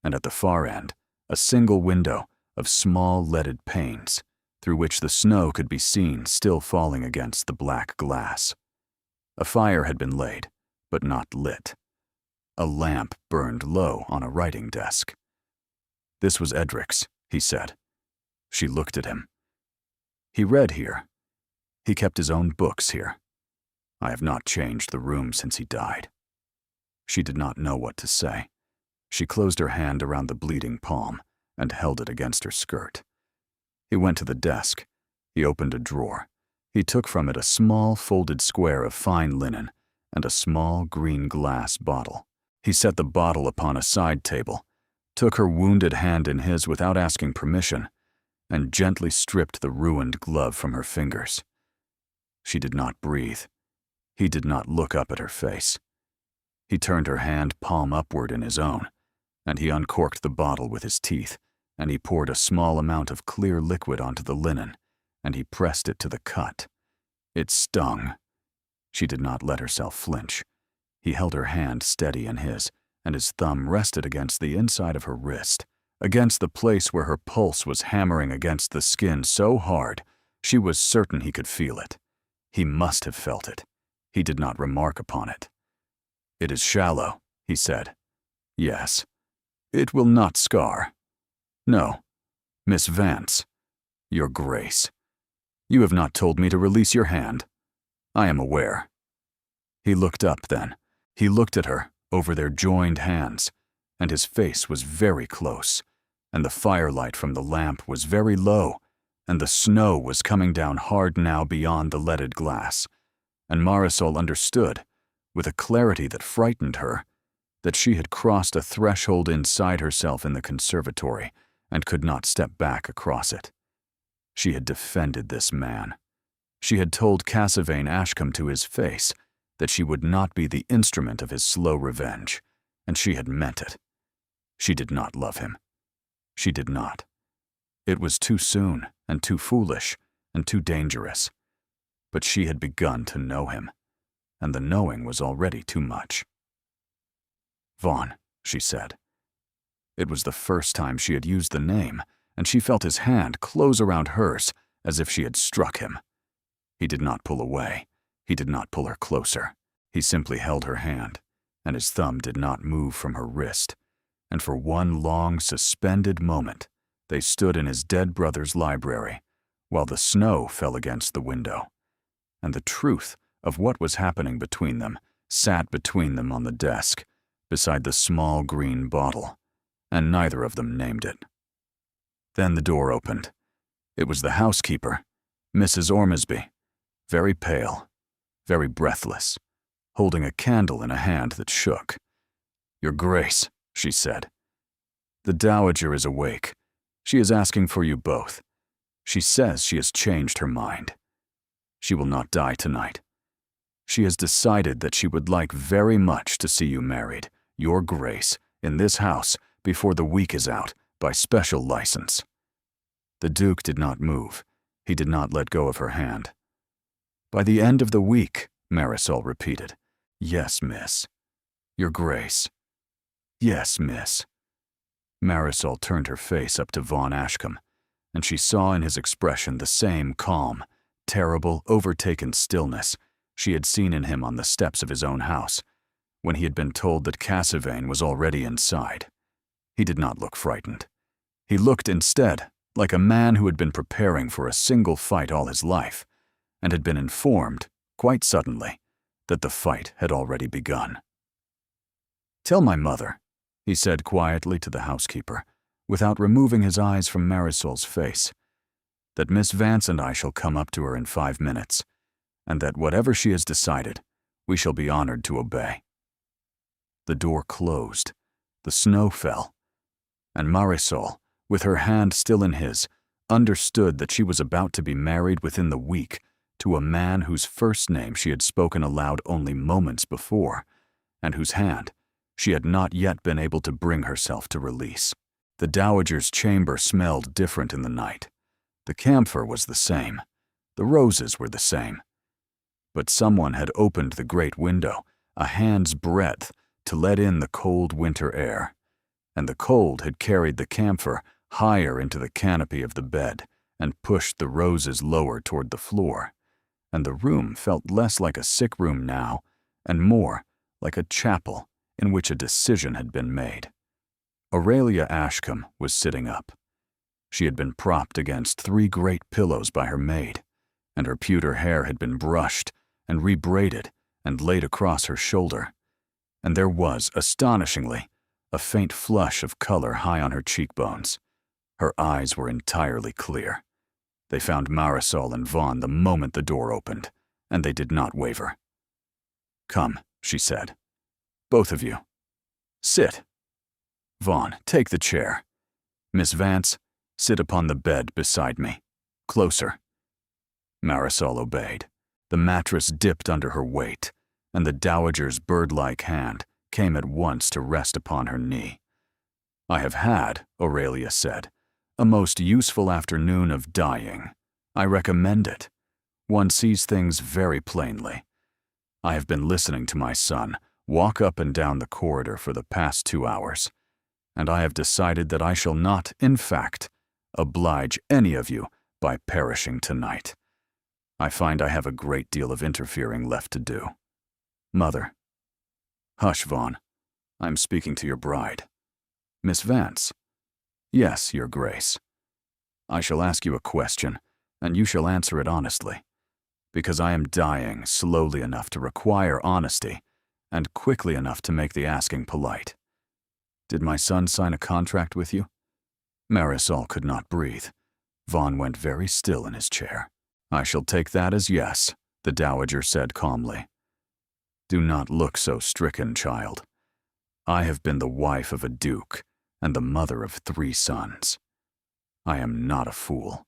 and at the far end, a single window of small leaded panes, through which the snow could be seen still falling against the black glass. A fire had been laid, but not lit. A lamp burned low on a writing desk. "This was Edric's," he said. She looked at him. "He read here. He kept his own books here. I have not changed the room since he died." She did not know what to say. She closed her hand around the bleeding palm and held it against her skirt. He went to the desk. He opened a drawer. He took from it a small folded square of fine linen and a small green glass bottle. He set the bottle upon a side table, took her wounded hand in his without asking permission, and gently stripped the ruined glove from her fingers. She did not breathe. He did not look up at her face. He turned her hand palm upward in his own, and he uncorked the bottle with his teeth, and he poured a small amount of clear liquid onto the linen, and he pressed it to the cut. It stung. She did not let herself flinch. He held her hand steady in his, and his thumb rested against the inside of her wrist, against the place where her pulse was hammering against the skin so hard she was certain he could feel it. He must have felt it. He did not remark upon it. "It is shallow," he said. "Yes. It will not scar." "No. Miss Vance." "Your Grace. You have not told me to release your hand." "I am aware." He looked up then. He looked at her over their joined hands, and his face was very close, and the firelight from the lamp was very low, and the snow was coming down hard now beyond the leaded glass, and Marisol understood, with a clarity that frightened her, that she had crossed a threshold inside herself in the conservatory and could not step back across it. She had defended this man. She had told Cassavane Ashcombe to his face that she would not be the instrument of his slow revenge, and she had meant it. She did not love him. She did not. It was too soon, and too foolish, and too dangerous. But she had begun to know him, and the knowing was already too much. "Vaughn," she said. It was the first time she had used the name, and she felt his hand close around hers as if she had struck him. He did not pull away. He did not pull her closer. He simply held her hand, and his thumb did not move from her wrist, and for one long, suspended moment, they stood in his dead brother's library, while the snow fell against the window, and the truth of what was happening between them sat between them on the desk, beside the small green bottle, and neither of them named it. Then the door opened. It was the housekeeper, Mrs. Ormsby, very pale, very breathless, holding a candle in a hand that shook. "Your Grace," she said, "the Dowager is awake. She is asking for you both. She says she has changed her mind. She will not die tonight. She has decided that she would like very much to see you married, Your Grace, in this house before the week is out, by special license." The Duke did not move. He did not let go of her hand. "By the end of the week," Marisol repeated. "Yes, miss. Your Grace. Yes, miss." Marisol turned her face up to Von Ashcombe, and she saw in his expression the same calm, terrible, overtaken stillness she had seen in him on the steps of his own house, when he had been told that Cassavane was already inside. He did not look frightened. He looked instead like a man who had been preparing for a single fight all his life, and had been informed, quite suddenly, that the fight had already begun. "Tell my mother," he said quietly to the housekeeper, without removing his eyes from Marisol's face, "that Miss Vance and I shall come up to her in 5 minutes, and that whatever she has decided, we shall be honored to obey." The door closed, the snow fell, and Marisol, with her hand still in his, understood that she was about to be married within the week to a man whose first name she had spoken aloud only moments before, and whose hand she had not yet been able to bring herself to release. The Dowager's chamber smelled different in the night. The camphor was the same. The roses were the same. But someone had opened the great window, a hand's breadth, to let in the cold winter air, and the cold had carried the camphor higher into the canopy of the bed and pushed the roses lower toward the floor, and the room felt less like a sick room now and more like a chapel in which a decision had been made. Aurelia Ashcombe was sitting up. She had been propped against 3 great pillows by her maid, and her pewter hair had been brushed and rebraided and laid across her shoulder, and there was, astonishingly, a faint flush of color high on her cheekbones. Her eyes were entirely clear. They found Marisol and Vaughn the moment the door opened, and they did not waver. "Come," she said. "Both of you. Sit. Vaughn, take the chair. Miss Vance, sit upon the bed beside me. Closer." Marisol obeyed. The mattress dipped under her weight, and the Dowager's bird-like hand came at once to rest upon her knee. "I have had," Aurelia said, "a most useful afternoon of dying. I recommend it. One sees things very plainly. I have been listening to my son walk up and down the corridor for the past 2 hours, and I have decided that I shall not, in fact, oblige any of you by perishing tonight. I find I have a great deal of interfering left to do. Mother." "Hush, Vaughn. I am speaking to your bride." "Miss Vance." "Yes, Your Grace. I shall ask you a question, and you shall answer it honestly, because I am dying slowly enough to require honesty, and quickly enough to make the asking polite. Did my son sign a contract with you?" Marisol could not breathe. Vaughn went very still in his chair. "I shall take that as yes," the Dowager said calmly. "Do not look so stricken, child. I have been the wife of a duke and the mother of 3 sons. I am not a fool.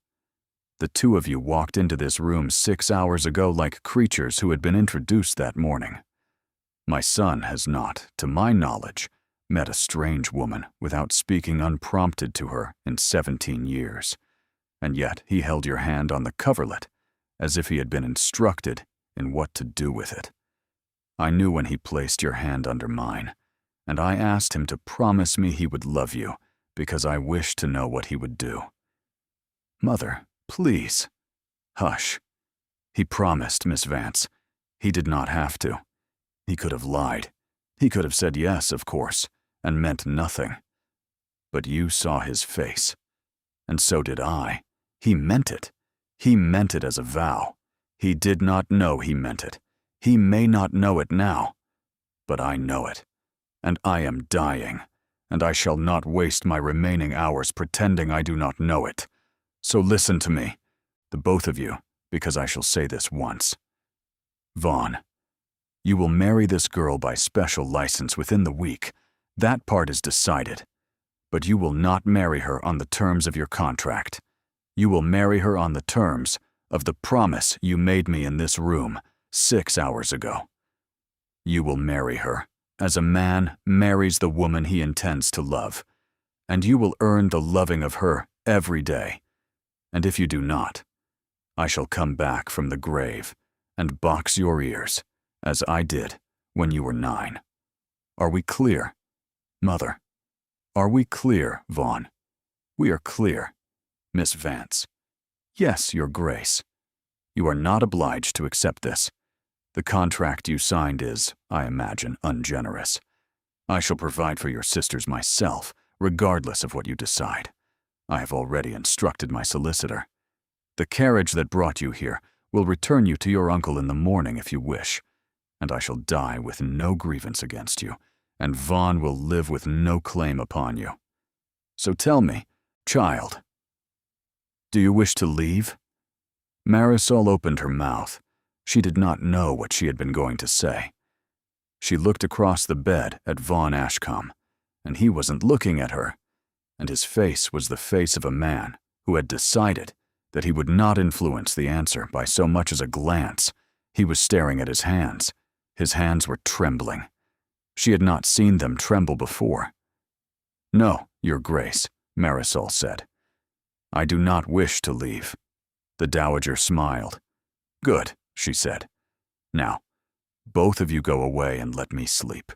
The 2 of you walked into this room 6 hours ago like creatures who had been introduced that morning. My son has not, to my knowledge, met a strange woman without speaking unprompted to her in 17 years, and yet he held your hand on the coverlet as if he had been instructed in what to do with it. I knew when he placed your hand under mine, and I asked him to promise me he would love you because I wished to know what he would do. Mother, please." "Hush. He promised, Miss Vance. He did not have to. He could have lied. He could have said yes, of course, and meant nothing. But you saw his face. And so did I. He meant it. He meant it as a vow. He did not know he meant it. He may not know it now. But I know it. And I am dying. And I shall not waste my remaining hours pretending I do not know it. So listen to me, the both of you, because I shall say this once. Vaughn, you will marry this girl by special license within the week. That part is decided. But you will not marry her on the terms of your contract. You will marry her on the terms of the promise you made me in this room 6 hours ago. You will marry her as a man marries the woman he intends to love, and you will earn the loving of her every day. And if you do not, I shall come back from the grave and box your ears, as I did when you were 9. Are we clear, Mother? Are we clear, Vaughn? We are clear, Miss Vance. Yes, Your Grace. You are not obliged to accept this. The contract you signed is, I imagine, ungenerous. I shall provide for your sisters myself, regardless of what you decide. I have already instructed my solicitor. The carriage that brought you here will return you to your uncle in the morning if you wish, and I shall die with no grievance against you, and Vaughn will live with no claim upon you. So tell me, child, do you wish to leave? Marisol opened her mouth. She did not know what she had been going to say. She looked across the bed at Vaughn Ashcombe, and he wasn't looking at her, and his face was the face of a man who had decided that he would not influence the answer by so much as a glance. He was staring at his hands. His hands were trembling. She had not seen them tremble before. No, Your Grace, Marisol said. I do not wish to leave. The Dowager smiled. Good, she said. Now, both of you go away and let me sleep.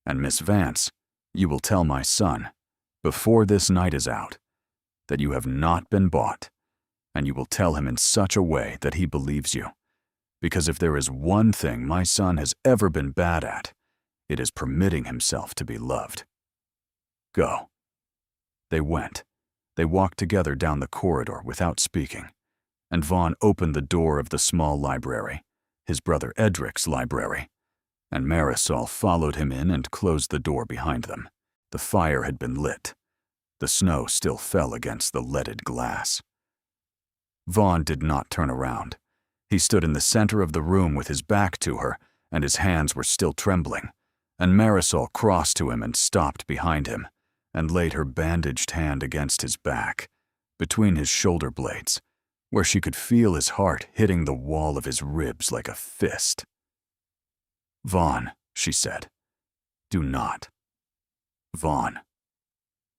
And Miss Vance, you will tell my son, before this night is out, that you have not been bought, and you will tell him in such a way that he believes you. Because if there is one thing my son has ever been bad at, it is permitting himself to be loved. Go. They went. They walked together down the corridor without speaking, and Vaughn opened the door of the small library, his brother Edric's library, and Marisol followed him in and closed the door behind them. The fire had been lit. The snow still fell against the leaded glass. Vaughn did not turn around. He stood in the center of the room with his back to her, and his hands were still trembling, and Marisol crossed to him and stopped behind him, and laid her bandaged hand against his back, between his shoulder blades, where she could feel his heart hitting the wall of his ribs like a fist. Vaughn, she said, do not. Vaughn.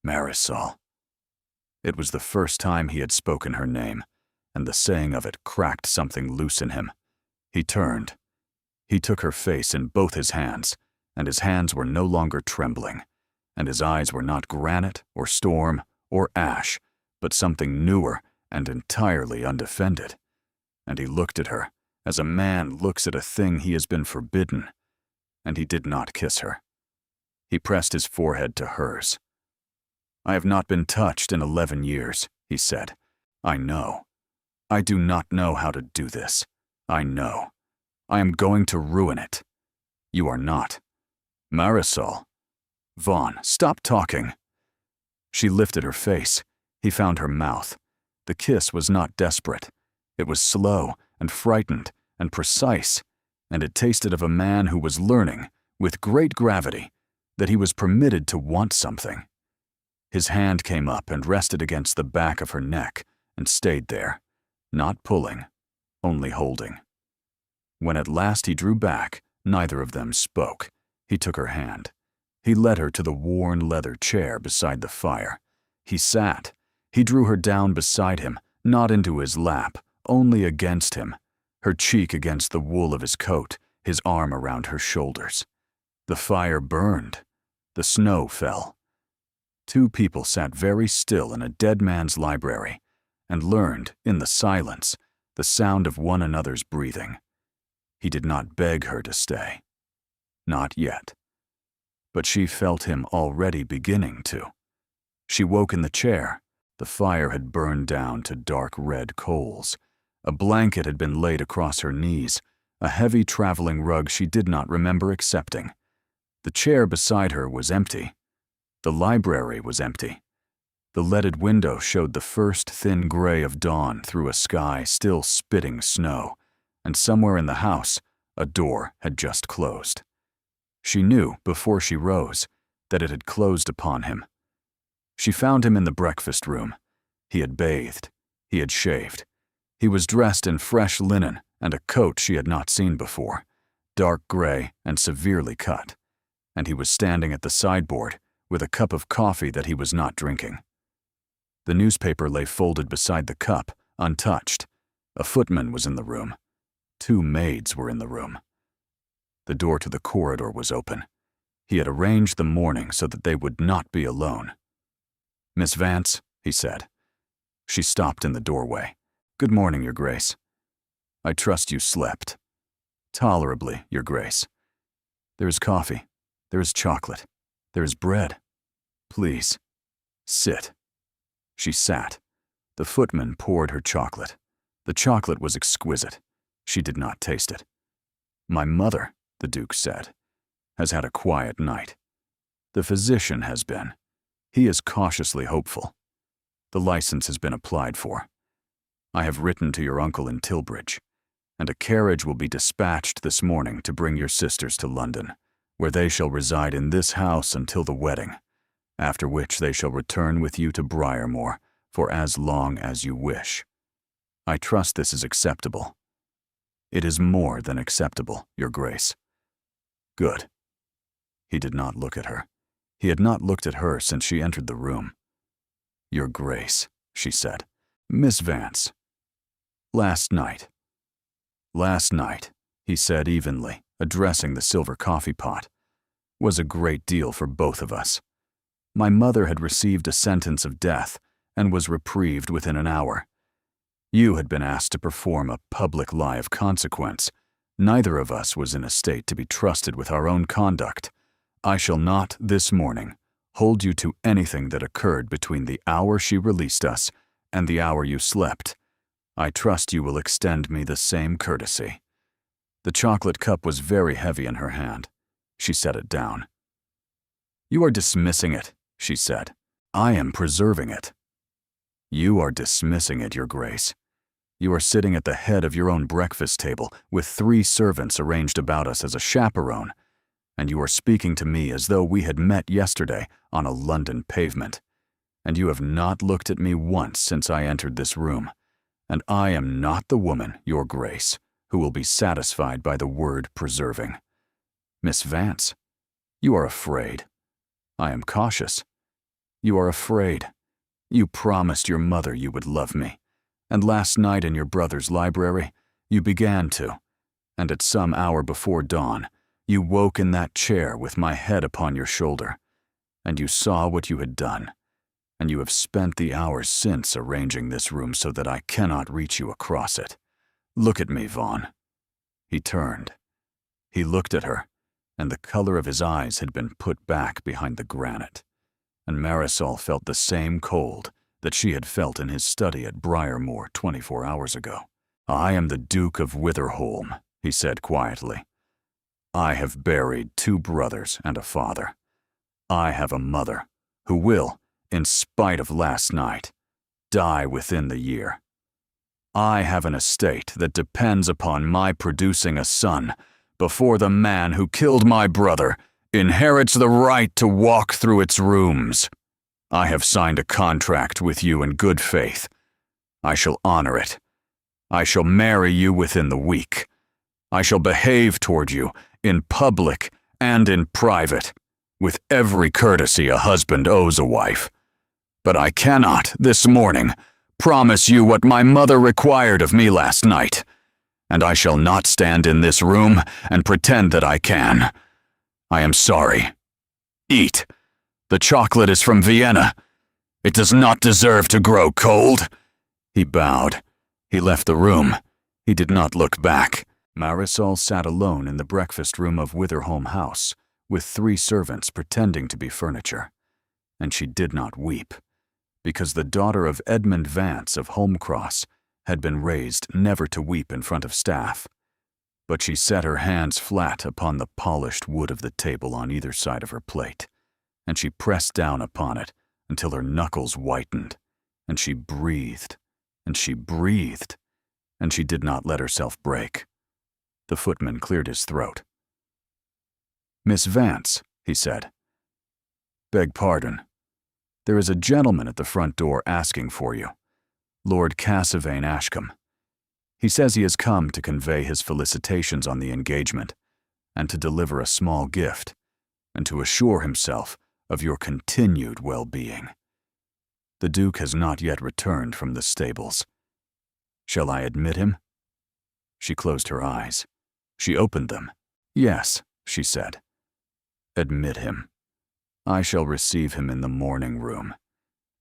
Marisol. It was the first time he had spoken her name, and the saying of it cracked something loose in him. He turned. He took her face in both his hands, and his hands were no longer trembling, and his eyes were not granite or storm or ash, but something newer and entirely undefended. And he looked at her as a man looks at a thing he has been forbidden, and he did not kiss her. He pressed his forehead to hers. I have not been touched in 11 years, he said. I know. I do not know how to do this. I know. I am going to ruin it. You are not. Marisol. Vaughn, stop talking. She lifted her face. He found her mouth. The kiss was not desperate. It was slow and frightened and precise, and it tasted of a man who was learning, with great gravity, that he was permitted to want something. His hand came up and rested against the back of her neck and stayed there, not pulling, only holding. When at last he drew back, neither of them spoke. He took her hand. He led her to the worn leather chair beside the fire. He sat. He drew her down beside him, not into his lap, only against him, her cheek against the wool of his coat, his arm around her shoulders. The fire burned. The snow fell. Two people sat very still in a dead man's library and learned, in the silence, the sound of one another's breathing. He did not beg her to stay. Not yet. But she felt him already beginning to. She woke in the chair. The fire had burned down to dark red coals. A blanket had been laid across her knees, a heavy traveling rug she did not remember accepting. The chair beside her was empty. The library was empty. The leaded window showed the first thin gray of dawn through a sky still spitting snow, and somewhere in the house, a door had just closed. She knew, before she rose, that it had closed upon him. She found him in the breakfast room. He had bathed. He had shaved. He was dressed in fresh linen and a coat she had not seen before, dark gray and severely cut, and he was standing at the sideboard with a cup of coffee that he was not drinking. The newspaper lay folded beside the cup, untouched. A footman was in the room. 2 maids were in the room. The door to the corridor was open. He had arranged the morning so that they would not be alone. "Miss Vance," he said. She stopped in the doorway. "Good morning, Your Grace." "I trust you slept." "Tolerably, Your Grace." "There is coffee. There is chocolate. There is bread. Please, sit." She sat. The footman poured her chocolate. The chocolate was exquisite. She did not taste it. "My mother," the Duke said, "has had a quiet night. The physician has been. He is cautiously hopeful. The license has been applied for. I have written to your uncle in Tilbridge, and a carriage will be dispatched this morning to bring your sisters to London, where they shall reside in this house until the wedding, after which they shall return with you to Briarmore for as long as you wish. I trust this is acceptable." "It is more than acceptable, Your Grace." "Good." He did not look at her. He had not looked at her since she entered the room. "Your Grace," she said. "Miss Vance." Last night," he said evenly, addressing the silver coffee pot, "was a great deal for both of us. My mother had received a sentence of death and was reprieved within an hour. You had been asked to perform a public lie of consequence. Neither of us was in a state to be trusted with our own conduct. I shall not, this morning, hold you to anything that occurred between the hour she released us and the hour you slept. I trust you will extend me the same courtesy." The chocolate cup was very heavy in her hand. She set it down. "You are dismissing it," she said. "I am preserving it." "You are dismissing it, Your Grace. You are sitting at the head of your own breakfast table with 3 servants arranged about us as a chaperone, and you are speaking to me as though we had met yesterday on a London pavement. And you have not looked at me once since I entered this room, and I am not the woman, Your Grace, who will be satisfied by the word preserving. Miss Vance, you are afraid. I am cautious. You are afraid. You promised your mother you would love me, and last night in your brother's library, you began to, and at some hour before dawn, you woke in that chair with my head upon your shoulder, and you saw what you had done, and you have spent the hours since arranging this room so that I cannot reach you across it. Look at me, Vaughn." He turned. He looked at her, and the color of his eyes had been put back behind the granite, and Marisol felt the same cold that she had felt in his study at Briarmore 24 hours ago. "I am the Duke of Witherholm," he said quietly. "I have buried 2 brothers and a father. I have a mother who will, in spite of last night, die within the year. I have an estate that depends upon my producing a son before the man who killed my brother inherits the right to walk through its rooms. I have signed a contract with you in good faith. I shall honor it. I shall marry you within the week. I shall behave toward you in public and in private, with every courtesy a husband owes a wife. But I cannot, this morning, promise you what my mother required of me last night, and I shall not stand in this room and pretend that I can. I am sorry. Eat. The chocolate is from Vienna. It does not deserve to grow cold." He bowed. He left the room. He did not look back. Marisol sat alone in the breakfast room of Witherholm House, with 3 servants pretending to be furniture. and she did not weep, because the daughter of Edmund Vance of Holmcross had been raised never to weep in front of staff. But she set her hands flat upon the polished wood of the table on either side of her plate, and she pressed down upon it until her knuckles whitened, and she breathed, and she breathed, and she did not let herself break. The footman cleared his throat. "Miss Vance," he said. "Beg pardon. There is a gentleman at the front door asking for you, Lord Cassavane Ashcombe. He says he has come to convey his felicitations on the engagement, and to deliver a small gift, and to assure himself of your continued well-being. The Duke has not yet returned from the stables. Shall I admit him?" She closed her eyes. She opened them. "Yes," she said. "Admit him. I shall receive him in the morning room,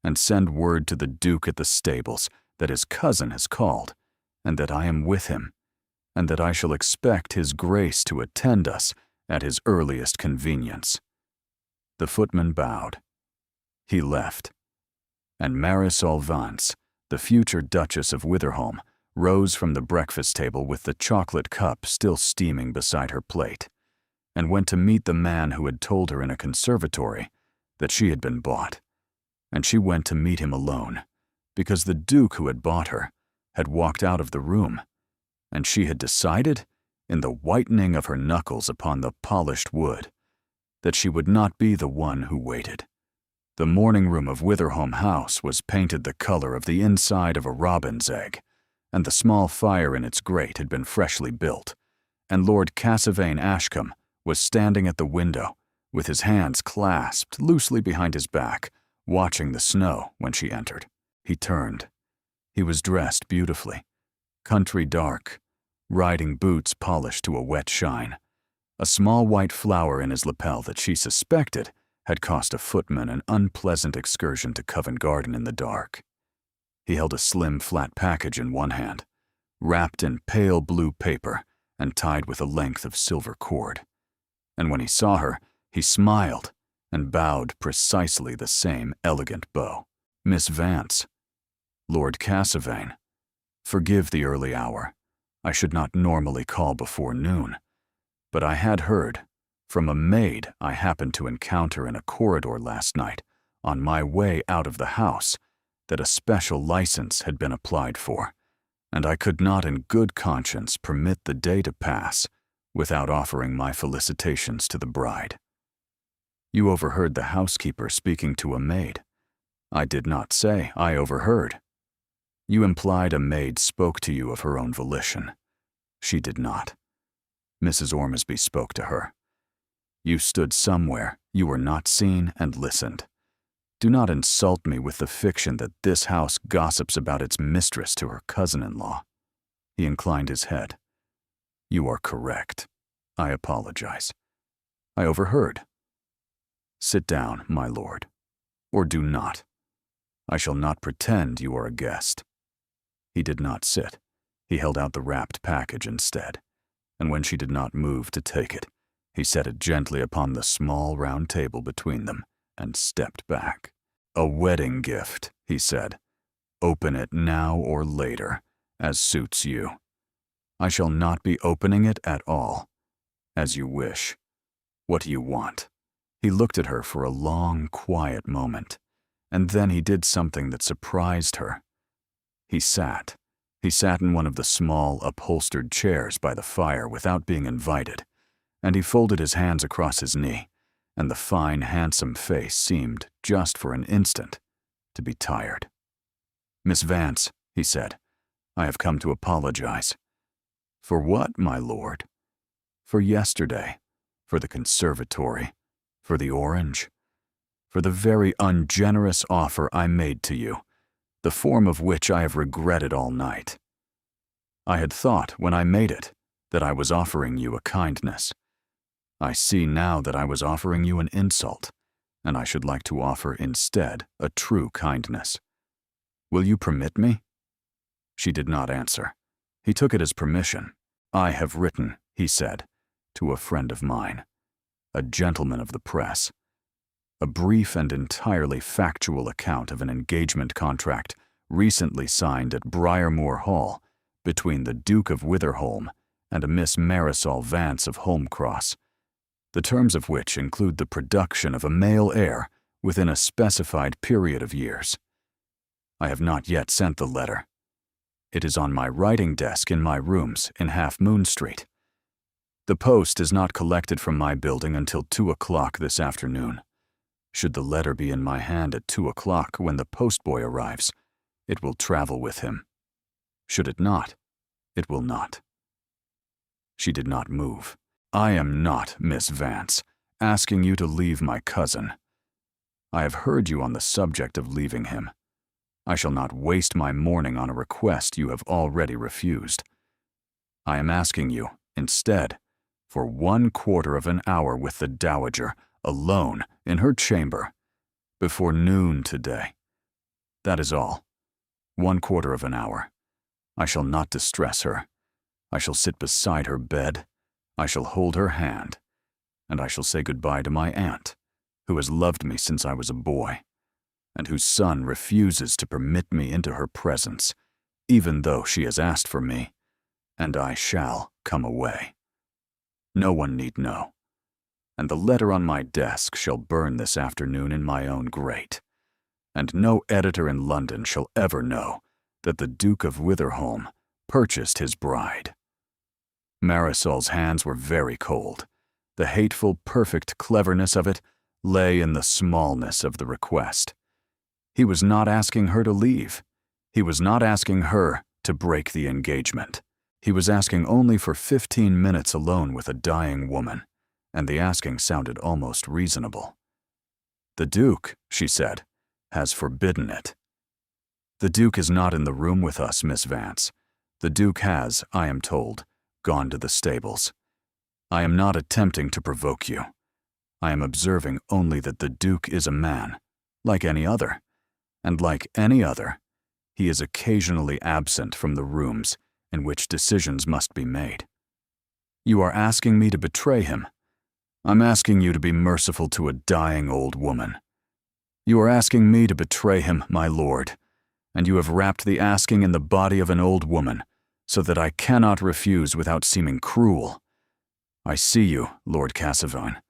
and send word to the Duke at the stables that his cousin has called, and that I am with him, and that I shall expect his Grace to attend us at his earliest convenience." The footman bowed. He left, and Marisol Vance, the future Duchess of Witherholm, rose from the breakfast table with the chocolate cup still steaming beside her plate, and went to meet the man who had told her in a conservatory that she had been bought. And she went to meet him alone, because the Duke who had bought her had walked out of the room, and she had decided, in the whitening of her knuckles upon the polished wood, that she would not be the one who waited. The morning room of Witherholm House was painted the color of the inside of a robin's egg, and the small fire in its grate had been freshly built, and Lord Cassavane Ashcombe was standing at the window, with his hands clasped loosely behind his back, watching the snow when she entered. He turned. He was dressed beautifully, country dark, riding boots polished to a wet shine, a small white flower in his lapel that she suspected had cost a footman an unpleasant excursion to Covent Garden in the dark. He held a slim, flat package in one hand, wrapped in pale blue paper and tied with a length of silver cord. And when he saw her, he smiled and bowed precisely the same elegant bow. "Miss Vance, Lord Cassavane, forgive the early hour. I should not normally call before noon, but I had heard, from a maid I happened to encounter in a corridor last night on my way out of the house, that a special license had been applied for, and I could not in good conscience permit the day to pass without offering my felicitations to the bride. You overheard the housekeeper speaking to a maid. I did not say I overheard. You implied a maid spoke to you of her own volition. She did not. Mrs. Ormsby spoke to her. You stood somewhere, you were not seen, and listened. Do not insult me with the fiction that this house gossips about its mistress to her cousin-in-law." He inclined his head. "You are correct. I apologize. I overheard. Sit down, my lord, or do not. I shall not pretend you are a guest." He did not sit. He held out the wrapped package instead, and when she did not move to take it, he set it gently upon the small round table between them and stepped back. "A wedding gift," he said. "Open it now or later, as suits you. I shall not be opening it at all. As you wish. What do you want?" He looked at her for a long, quiet moment, and then he did something that surprised her. He sat. He sat in one of the small, upholstered chairs by the fire without being invited, and he folded his hands across his knee, and the fine, handsome face seemed, just for an instant, to be tired. "Miss Vance," he said, "I have come to apologize." "For what, my lord?" "For yesterday, for the conservatory, for the orange, for the very ungenerous offer I made to you, the form of which I have regretted all night. I had thought, when I made it, that I was offering you a kindness. I see now that I was offering you an insult, and I should like to offer instead a true kindness. Will you permit me?" She did not answer. He took it as permission. "I have written," he said, "to a friend of mine, a gentleman of the press. a brief and entirely factual account of an engagement contract recently signed at Briarmoor Hall between the Duke of Witherholm and a Miss Marisol Vance of Holmcross, the terms of which include the production of a male heir within a specified period of years. I have not yet sent the letter. It is on my writing desk in my rooms in Half Moon Street. The post is not collected from my building until 2 o'clock this afternoon. Should the letter be in my hand at 2 o'clock when the postboy arrives, it will travel with him. Should it not, it will not. She did not move. I am not, Miss Vance, asking you to leave my cousin. I have heard you on the subject of leaving him. I shall not waste my morning on a request you have already refused. I am asking you, instead, for 1/4 of an hour with the Dowager, alone, in her chamber, before noon today. That is all. 1/4 of an hour. I shall not distress her. I shall sit beside her bed. I shall hold her hand. And I shall say goodbye to my aunt, who has loved me since I was a boy, and whose son refuses to permit me into her presence, even though she has asked for me, and I shall come away. No one need know, and the letter on my desk shall burn this afternoon in my own grate, and no editor in London shall ever know that the Duke of Witherholm purchased his bride. Marisol's hands were very cold. The hateful, perfect cleverness of it lay in the smallness of the request. He was not asking her to leave. He was not asking her to break the engagement. He was asking only for 15 minutes alone with a dying woman, and the asking sounded almost reasonable. The Duke, she said, has forbidden it. The Duke is not in the room with us, Miss Vance. The Duke has, I am told, gone to the stables. I am not attempting to provoke you. I am observing only that the Duke is a man, like any other, and like any other, he is occasionally absent from the rooms in which decisions must be made. You are asking me to betray him. I'm asking you to be merciful to a dying old woman. You are asking me to betray him, my lord, and you have wrapped the asking in the body of an old woman, so that I cannot refuse without seeming cruel. I see you, Lord Cassavine.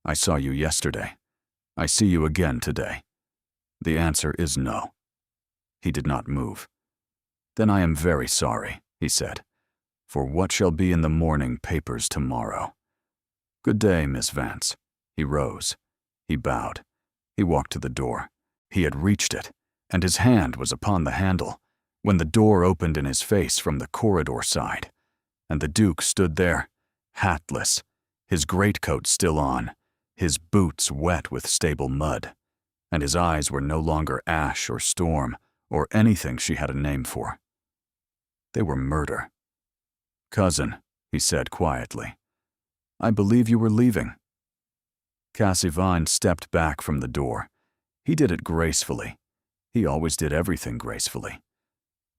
I saw you yesterday. I see you again today. The answer is no. He did not move. Then I am very sorry, he said, for what shall be in the morning papers tomorrow. Good day, Miss Vance. He rose. He bowed. He walked to the door. He had reached it, and his hand was upon the handle, when the door opened in his face from the corridor side, and the Duke stood there, hatless, his greatcoat still on, his boots wet with stable mud, and his eyes were no longer ash or storm or anything she had a name for. They were murder. Cousin, he said quietly, I believe you were leaving. Cassavine stepped back from the door. He did it gracefully. He always did everything gracefully.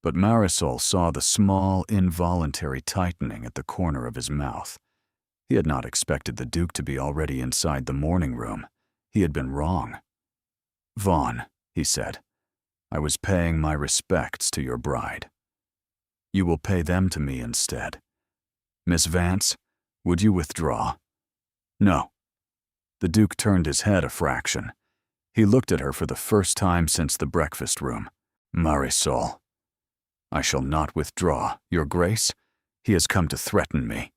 But Marisol saw the small, involuntary tightening at the corner of his mouth. He had not expected the Duke to be already inside the morning room. He had been wrong. Vaughn, he said, I was paying my respects to your bride. You will pay them to me instead. Miss Vance, would you withdraw? No. The Duke turned his head a fraction. He looked at her for the first time since the breakfast room. Marisol, I shall not withdraw, Your Grace. He has come to threaten me.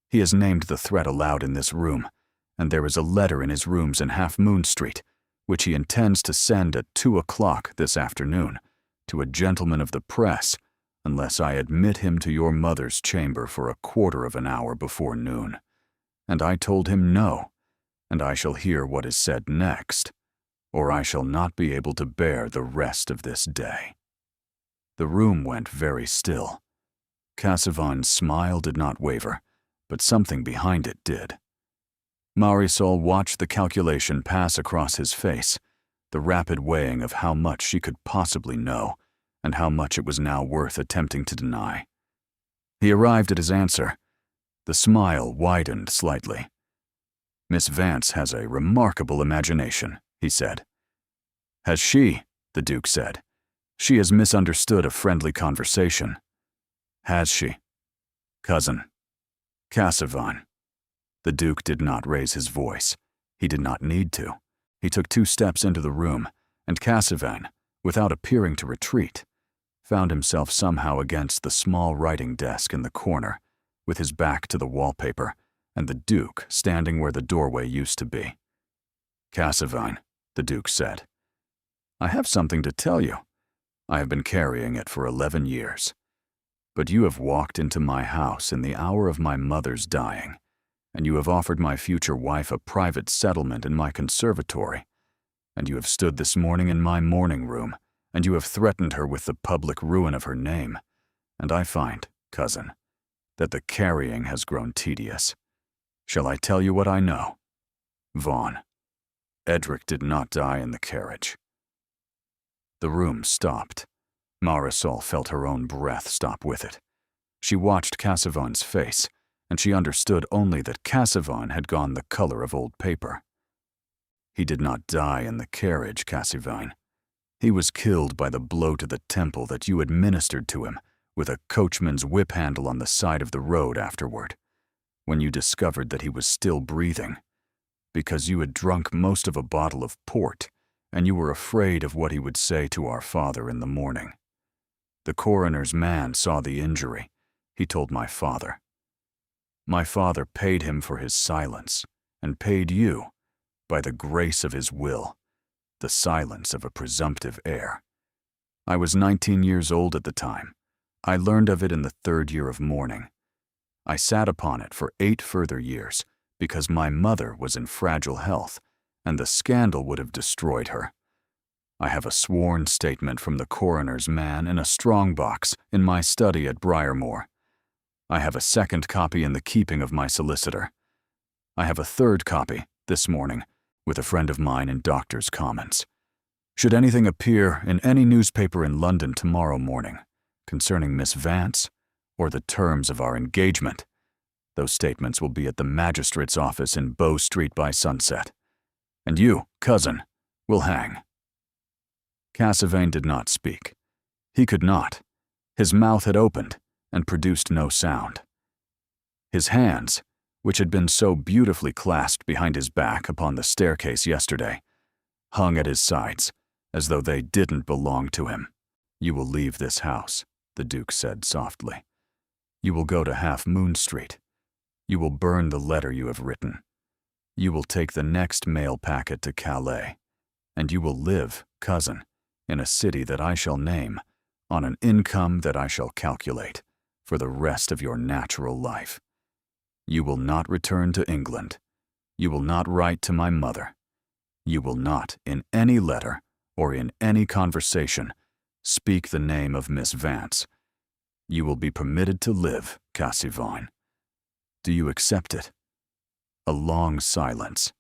He has named the threat aloud in this room, and there is a letter in his rooms in Half Moon Street, which he intends to send at 2 o'clock this afternoon to a gentleman of the press, unless I admit him to your mother's chamber for 1/4 of an hour before noon. And I told him no, and I shall hear what is said next, or I shall not be able to bear the rest of this day. The room went very still. Cassavine's smile did not waver, but something behind it did. Marisol watched the calculation pass across his face, the rapid weighing of how much she could possibly know, and how much it was now worth attempting to deny. He arrived at his answer. The smile widened slightly. Miss Vance has a remarkable imagination, he said. Has she? The Duke said. She has misunderstood a friendly conversation. Has she? Cousin. Cassavine. The Duke did not raise his voice. He did not need to. He took 2 steps into the room, and Cassavine, without appearing to retreat, found himself somehow against the small writing desk in the corner, with his back to the wallpaper, and the Duke standing where the doorway used to be. Cassavine, the Duke said, I have something to tell you. I have been carrying it for 11 years. But you have walked into my house in the hour of my mother's dying, and you have offered my future wife a private settlement in my conservatory, and you have stood this morning in my morning room, and you have threatened her with the public ruin of her name, and I find, cousin, that the carrying has grown tedious. Shall I tell you what I know? Vaughn, Edric did not die in the carriage. The room stopped. Marisol felt her own breath stop with it. She watched Cassavine's face, and she understood only that Cassavine had gone the color of old paper. He did not die in the carriage, Cassavine. He was killed by the blow to the temple that you administered to him with a coachman's whip handle on the side of the road afterward, when you discovered that he was still breathing, because you had drunk most of a bottle of port, and you were afraid of what he would say to our father in the morning. The coroner's man saw the injury. He told my father. My father paid him for his silence, and paid you, by the grace of his will, the silence of a presumptive heir. I was 19 years old at the time. I learned of it in the 3rd year of mourning. I sat upon it for 8 further years because my mother was in fragile health, and the scandal would have destroyed her. I have a sworn statement from the coroner's man in a strongbox in my study at Briarmore. I have a 2nd copy in the keeping of my solicitor. I have a 3rd copy, this morning, with a friend of mine in Doctor's Commons. Should anything appear in any newspaper in London tomorrow morning concerning Miss Vance or the terms of our engagement, those statements will be at the magistrate's office in Bow Street by sunset. And you, cousin, will hang. Cassavine did not speak. He could not. His mouth had opened and produced no sound. His hands, which had been so beautifully clasped behind his back upon the staircase yesterday, hung at his sides as though they didn't belong to him. You will leave this house, the Duke said softly. You will go to Half Moon Street. You will burn the letter you have written. You will take the next mail packet to Calais, and you will live, cousin, in a city that I shall name, on an income that I shall calculate, for the rest of your natural life. You will not return to England. You will not write to my mother. You will not, in any letter or in any conversation, speak the name of Miss Vance. You will be permitted to live, Cassavine. Do you accept it? A long silence.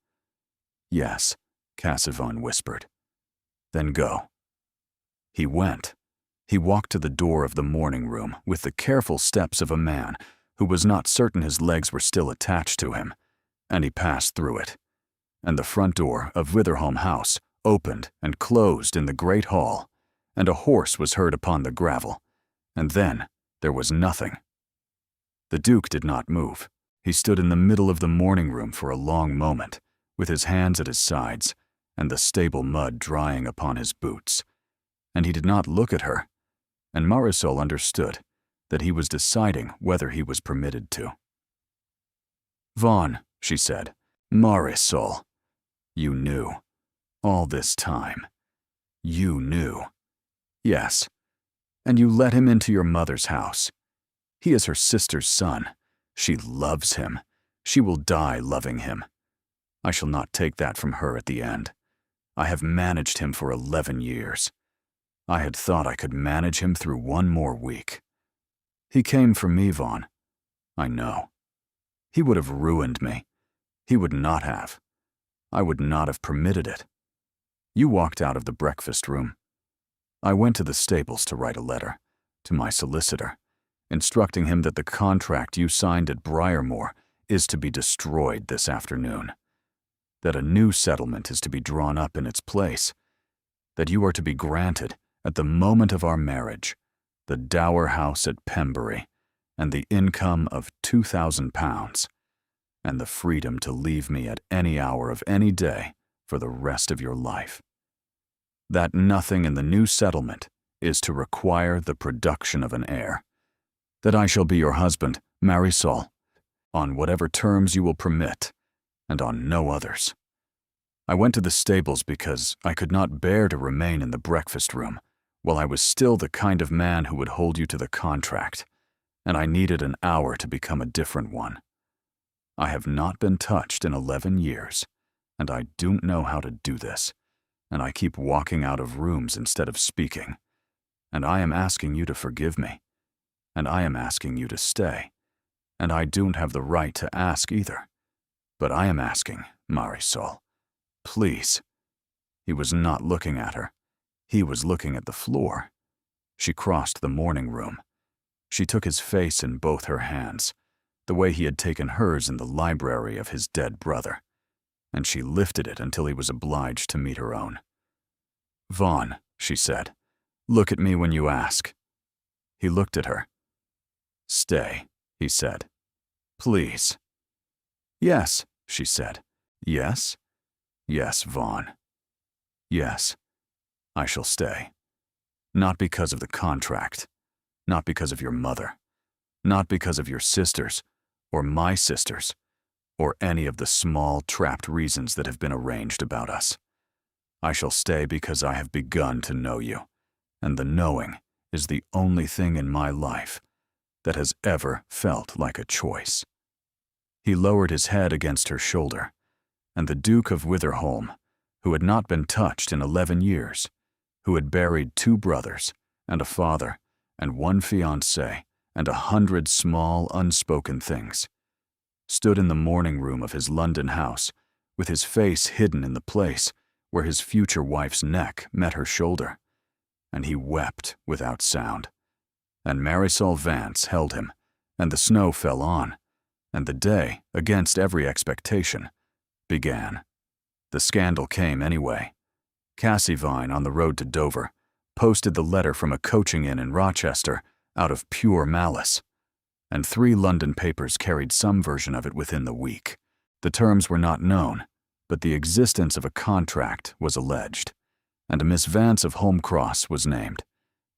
Yes, Cassavine whispered. Then go. He went. He walked to the door of the morning room with the careful steps of a man who was not certain his legs were still attached to him, and he passed through it. And the front door of Witherholm House opened and closed in the great hall, and a horse was heard upon the gravel, and then there was nothing. The Duke did not move. He stood in the middle of the morning room for a long moment, with his hands at his sides, and the stable mud drying upon his boots. And he did not look at her, and Marisol understood that he was deciding whether he was permitted to. Vaughn, she said, Marisol, you knew. All this time. You knew. Yes, and you let him into your mother's house. He is her sister's son. She loves him. She will die loving him. I shall not take that from her at the end. I have managed him for 11 years. I had thought I could manage him through 1 more week. He came for me, Vaughn. I know. He would have ruined me. He would not have. I would not have permitted it. You walked out of the breakfast room. I went to the stables to write a letter, to my solicitor, instructing him that the contract you signed at Briarmore is to be destroyed this afternoon. that a new settlement is to be drawn up in its place, that you are to be granted, at the moment of our marriage, the dower house at Pembury, and the income of £2,000, and the freedom to leave me at any hour of any day for the rest of your life. That nothing in the new settlement is to require the production of an heir. That I shall be your husband, Marisol, on whatever terms you will permit, and on no others. I went to the stables because I could not bear to remain in the breakfast room while I was still the kind of man who would hold you to the contract, and I needed an hour to become a different one. I have not been touched in 11 years, and I don't know how to do this, and I keep walking out of rooms instead of speaking, and I am asking you to forgive me, and I am asking you to stay, and I don't have the right to ask either, but I am asking, Marisol, please. He was not looking at her. He was looking at the floor. She crossed the morning room. She took his face in both her hands, the way he had taken hers in the library of his dead brother, and she lifted it until he was obliged to meet her own. Vaughn, she said, look at me when you ask. He looked at her. Stay, he said. Please. Yes, she said. Yes? Yes, Vaughn. Yes, I shall stay. Not because of the contract, not because of your mother, not because of your sisters, or my sisters, or any of the small, trapped reasons that have been arranged about us. I shall stay because I have begun to know you, and the knowing is the only thing in my life that has ever felt like a choice. He lowered his head against her shoulder, and the Duke of Witherholm, who had not been touched in 11 years, who had buried 2 brothers, and a father, and 1 fiancé, and 100 small, unspoken things, stood in the morning room of his London house, with his face hidden in the place where his future wife's neck met her shoulder, and he wept without sound. And Marisol Vance held him, and the snow fell on, and the day, against every expectation, began. The scandal came anyway. Cassivine, on the road to Dover, posted the letter from a coaching inn in Rochester out of pure malice, and 3 London papers carried some version of it within the week. The terms were not known, but the existence of a contract was alleged, and a Miss Vance of Holmcross was named,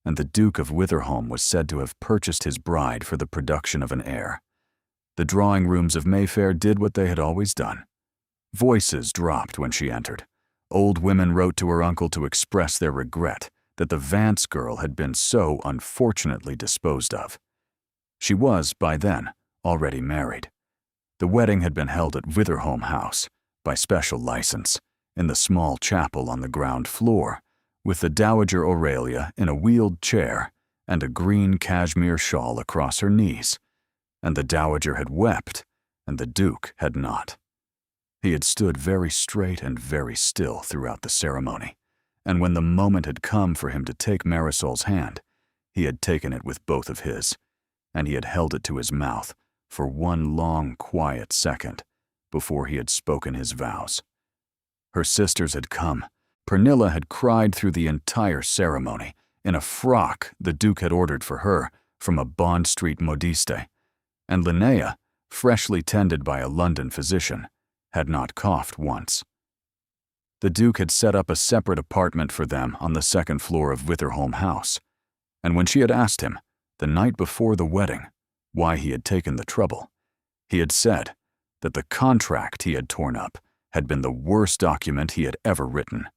and the Duke of Witherholm was said to have purchased his bride for the production of an heir. The drawing rooms of Mayfair did what they had always done. Voices dropped when she entered. Old women wrote to her uncle to express their regret that the Vance girl had been so unfortunately disposed of. She was, by then, already married. The wedding had been held at Witherholm House, by special license, in the small chapel on the ground floor, with the Dowager Aurelia in a wheeled chair and a green cashmere shawl across her knees, and the Dowager had wept, and the Duke had not. He had stood very straight and very still throughout the ceremony, and when the moment had come for him to take Marisol's hand, he had taken it with both of his, and he had held it to his mouth for 1 long, quiet second before he had spoken his vows. Her sisters had come. Pernilla had cried through the entire ceremony in a frock the Duke had ordered for her from a Bond Street modiste, and Linnea, freshly tended by a London physician, had not coughed once. The Duke had set up a separate apartment for them on the 2nd floor of Witherholm House, and when she had asked him, the night before the wedding, why he had taken the trouble, he had said that the contract he had torn up had been the worst document he had ever written,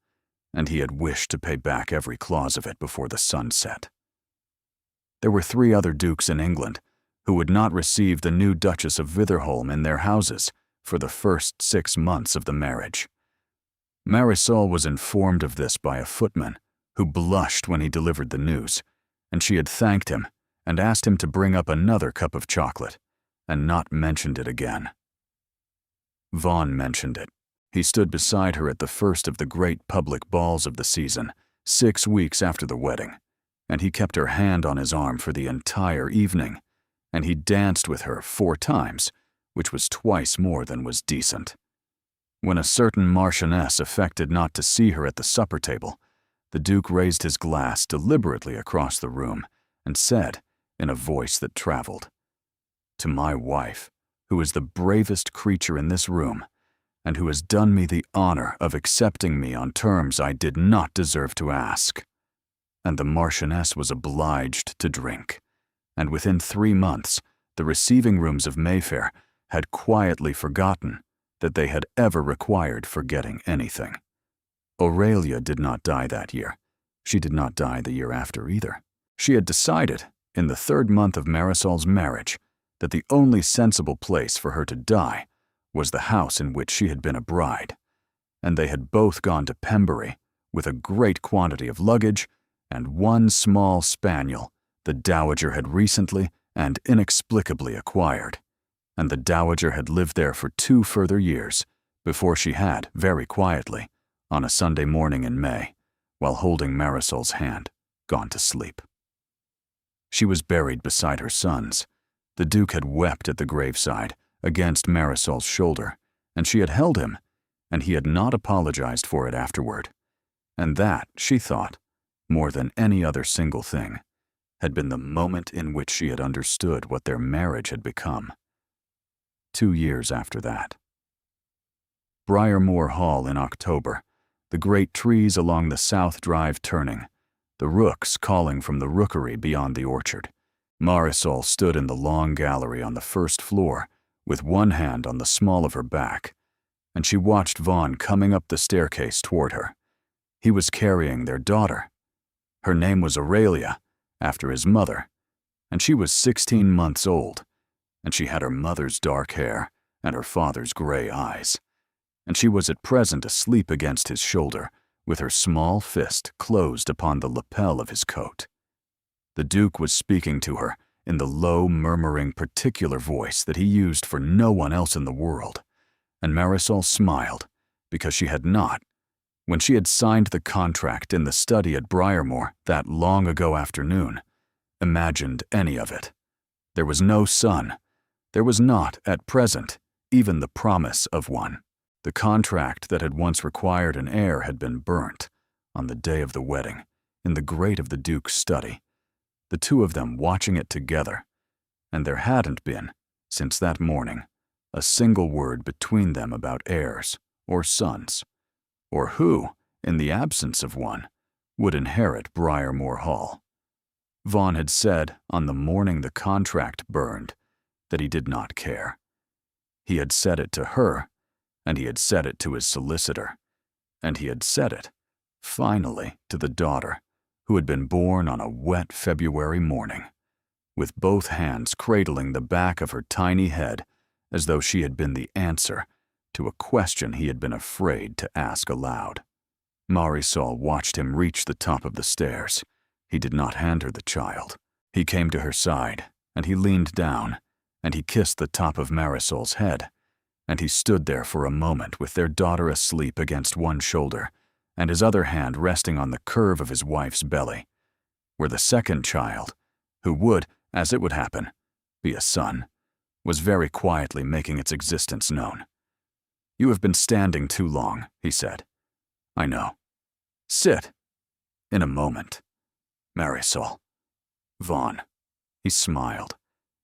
and he had wished to pay back every clause of it before the sun set. There were 3 other dukes in England who would not receive the new Duchess of Witherholm in their houses for the first 6 months of the marriage. Marisol was informed of this by a footman who blushed when he delivered the news, and she had thanked him and asked him to bring up another cup of chocolate, and not mentioned it again. Vaughn mentioned it. He stood beside her at the first of the great public balls of the season, 6 weeks after the wedding, and he kept her hand on his arm for the entire evening, and he danced with her 4 times, which was twice more than was decent. When a certain Marchioness affected not to see her at the supper table, the Duke raised his glass deliberately across the room and said, in a voice that traveled, "To my wife, who is the bravest creature in this room, and who has done me the honor of accepting me on terms I did not deserve to ask." And the Marchioness was obliged to drink, and within 3 months, the receiving rooms of Mayfair had quietly forgotten that they had ever required forgetting anything. Aurelia did not die that year. She did not die the year after either. She had decided, in the 3rd month of Marisol's marriage, that the only sensible place for her to die was the house in which she had been a bride, and they had both gone to Pembury with a great quantity of luggage and one small spaniel the Dowager had recently and inexplicably acquired, and the Dowager had lived there for 2 further years before she had, very quietly, on a Sunday morning in May, while holding Marisol's hand, gone to sleep. She was buried beside her sons. The Duke had wept at the graveside, against Marisol's shoulder, and she had held him, and he had not apologized for it afterward. And that, she thought, more than any other single thing, had been the moment in which she had understood what their marriage had become. 2 years after that. Briarmoor Hall in October, the great trees along the South Drive turning, the rooks calling from the rookery beyond the orchard. Marisol stood in the long gallery on the 1st floor, with one hand on the small of her back, and she watched Vaughan coming up the staircase toward her. He was carrying their daughter. Her name was Aurelia, after his mother, and she was 16 months old, and she had her mother's dark hair and her father's gray eyes, and she was at present asleep against his shoulder, with her small fist closed upon the lapel of his coat. The Duke was speaking to her in the low, murmuring, particular voice that he used for no one else in the world, and Marisol smiled, because she had not, when she had signed the contract in the study at Briarmoor that long ago afternoon, imagined any of it. There was no son. There was not, at present, even the promise of one. The contract that had once required an heir had been burnt, on the day of the wedding, in the grate of the Duke's study, the two of them watching it together, and there hadn't been, since that morning, a single word between them about heirs or sons, or who, in the absence of one, would inherit Briarmoor Hall. Vaughan had said, on the morning the contract burned, that he did not care. He had said it to her, and he had said it to his solicitor, and he had said it, finally, to the daughter, who had been born on a wet February morning, with both hands cradling the back of her tiny head as though she had been the answer to a question he had been afraid to ask aloud. Marisol watched him reach the top of the stairs. He did not hand her the child. He came to her side, and he leaned down, and he kissed the top of Marisol's head, and he stood there for a moment with their daughter asleep against one shoulder, and his other hand resting on the curve of his wife's belly, where the second child, who would, as it would happen, be a son, was very quietly making its existence known. "You have been standing too long," he said. "I know. Sit. In a moment. Marisol. Vaughan." He smiled.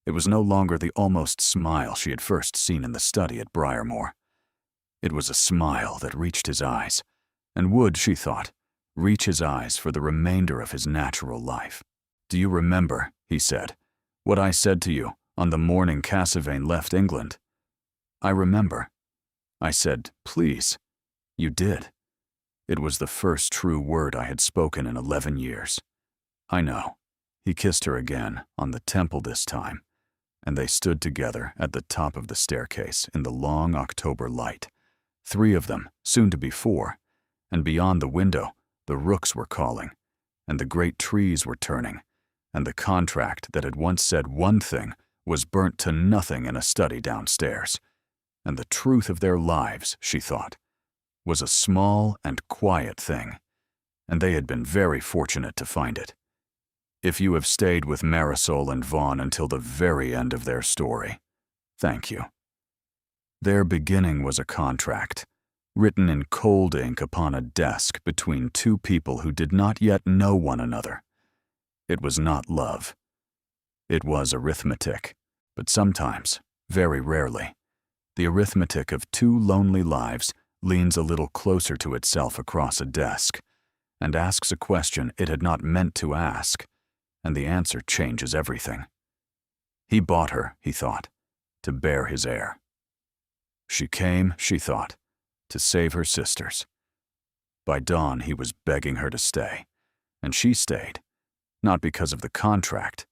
It was no longer the almost smile she had first seen in the study at Briarmoor. It was a smile that reached his eyes, and would, she thought, reach his eyes for the remainder of his natural life. "Do you remember," he said, "what I said to you on the morning Cassavane left England?" "I remember." I said, "Please." "You did." It was the first true word I had spoken in 11 years. "I know." He kissed her again, on the temple this time, and they stood together at the top of the staircase in the long October light, 3 of them, soon to be 4, and beyond the window the rooks were calling, and the great trees were turning, and the contract that had once said one thing was burnt to nothing in a study downstairs, and the truth of their lives, she thought, was a small and quiet thing, and they had been very fortunate to find it. If you have stayed with Marisol and Vaughan until the very end of their story, thank you. Their beginning was a contract, written in cold ink upon a desk between two people who did not yet know one another. It was not love. It was arithmetic, but sometimes, very rarely, the arithmetic of two lonely lives leans a little closer to itself across a desk and asks a question it had not meant to ask, and the answer changes everything. He bought her, he thought, to bear his heir. She came, she thought, to save her sisters. By dawn, he was begging her to stay, and she stayed, not because of the contract,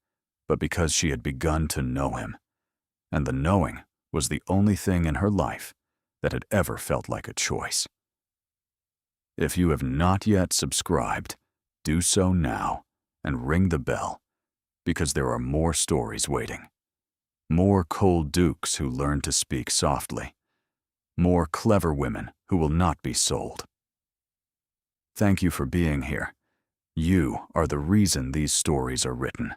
but because she had begun to know him, and the knowing was the only thing in her life that had ever felt like a choice. If you have not yet subscribed, do so now and ring the bell, because there are more stories waiting. More cold dukes who learn to speak softly. More clever women who will not be sold. Thank you for being here. You are the reason these stories are written.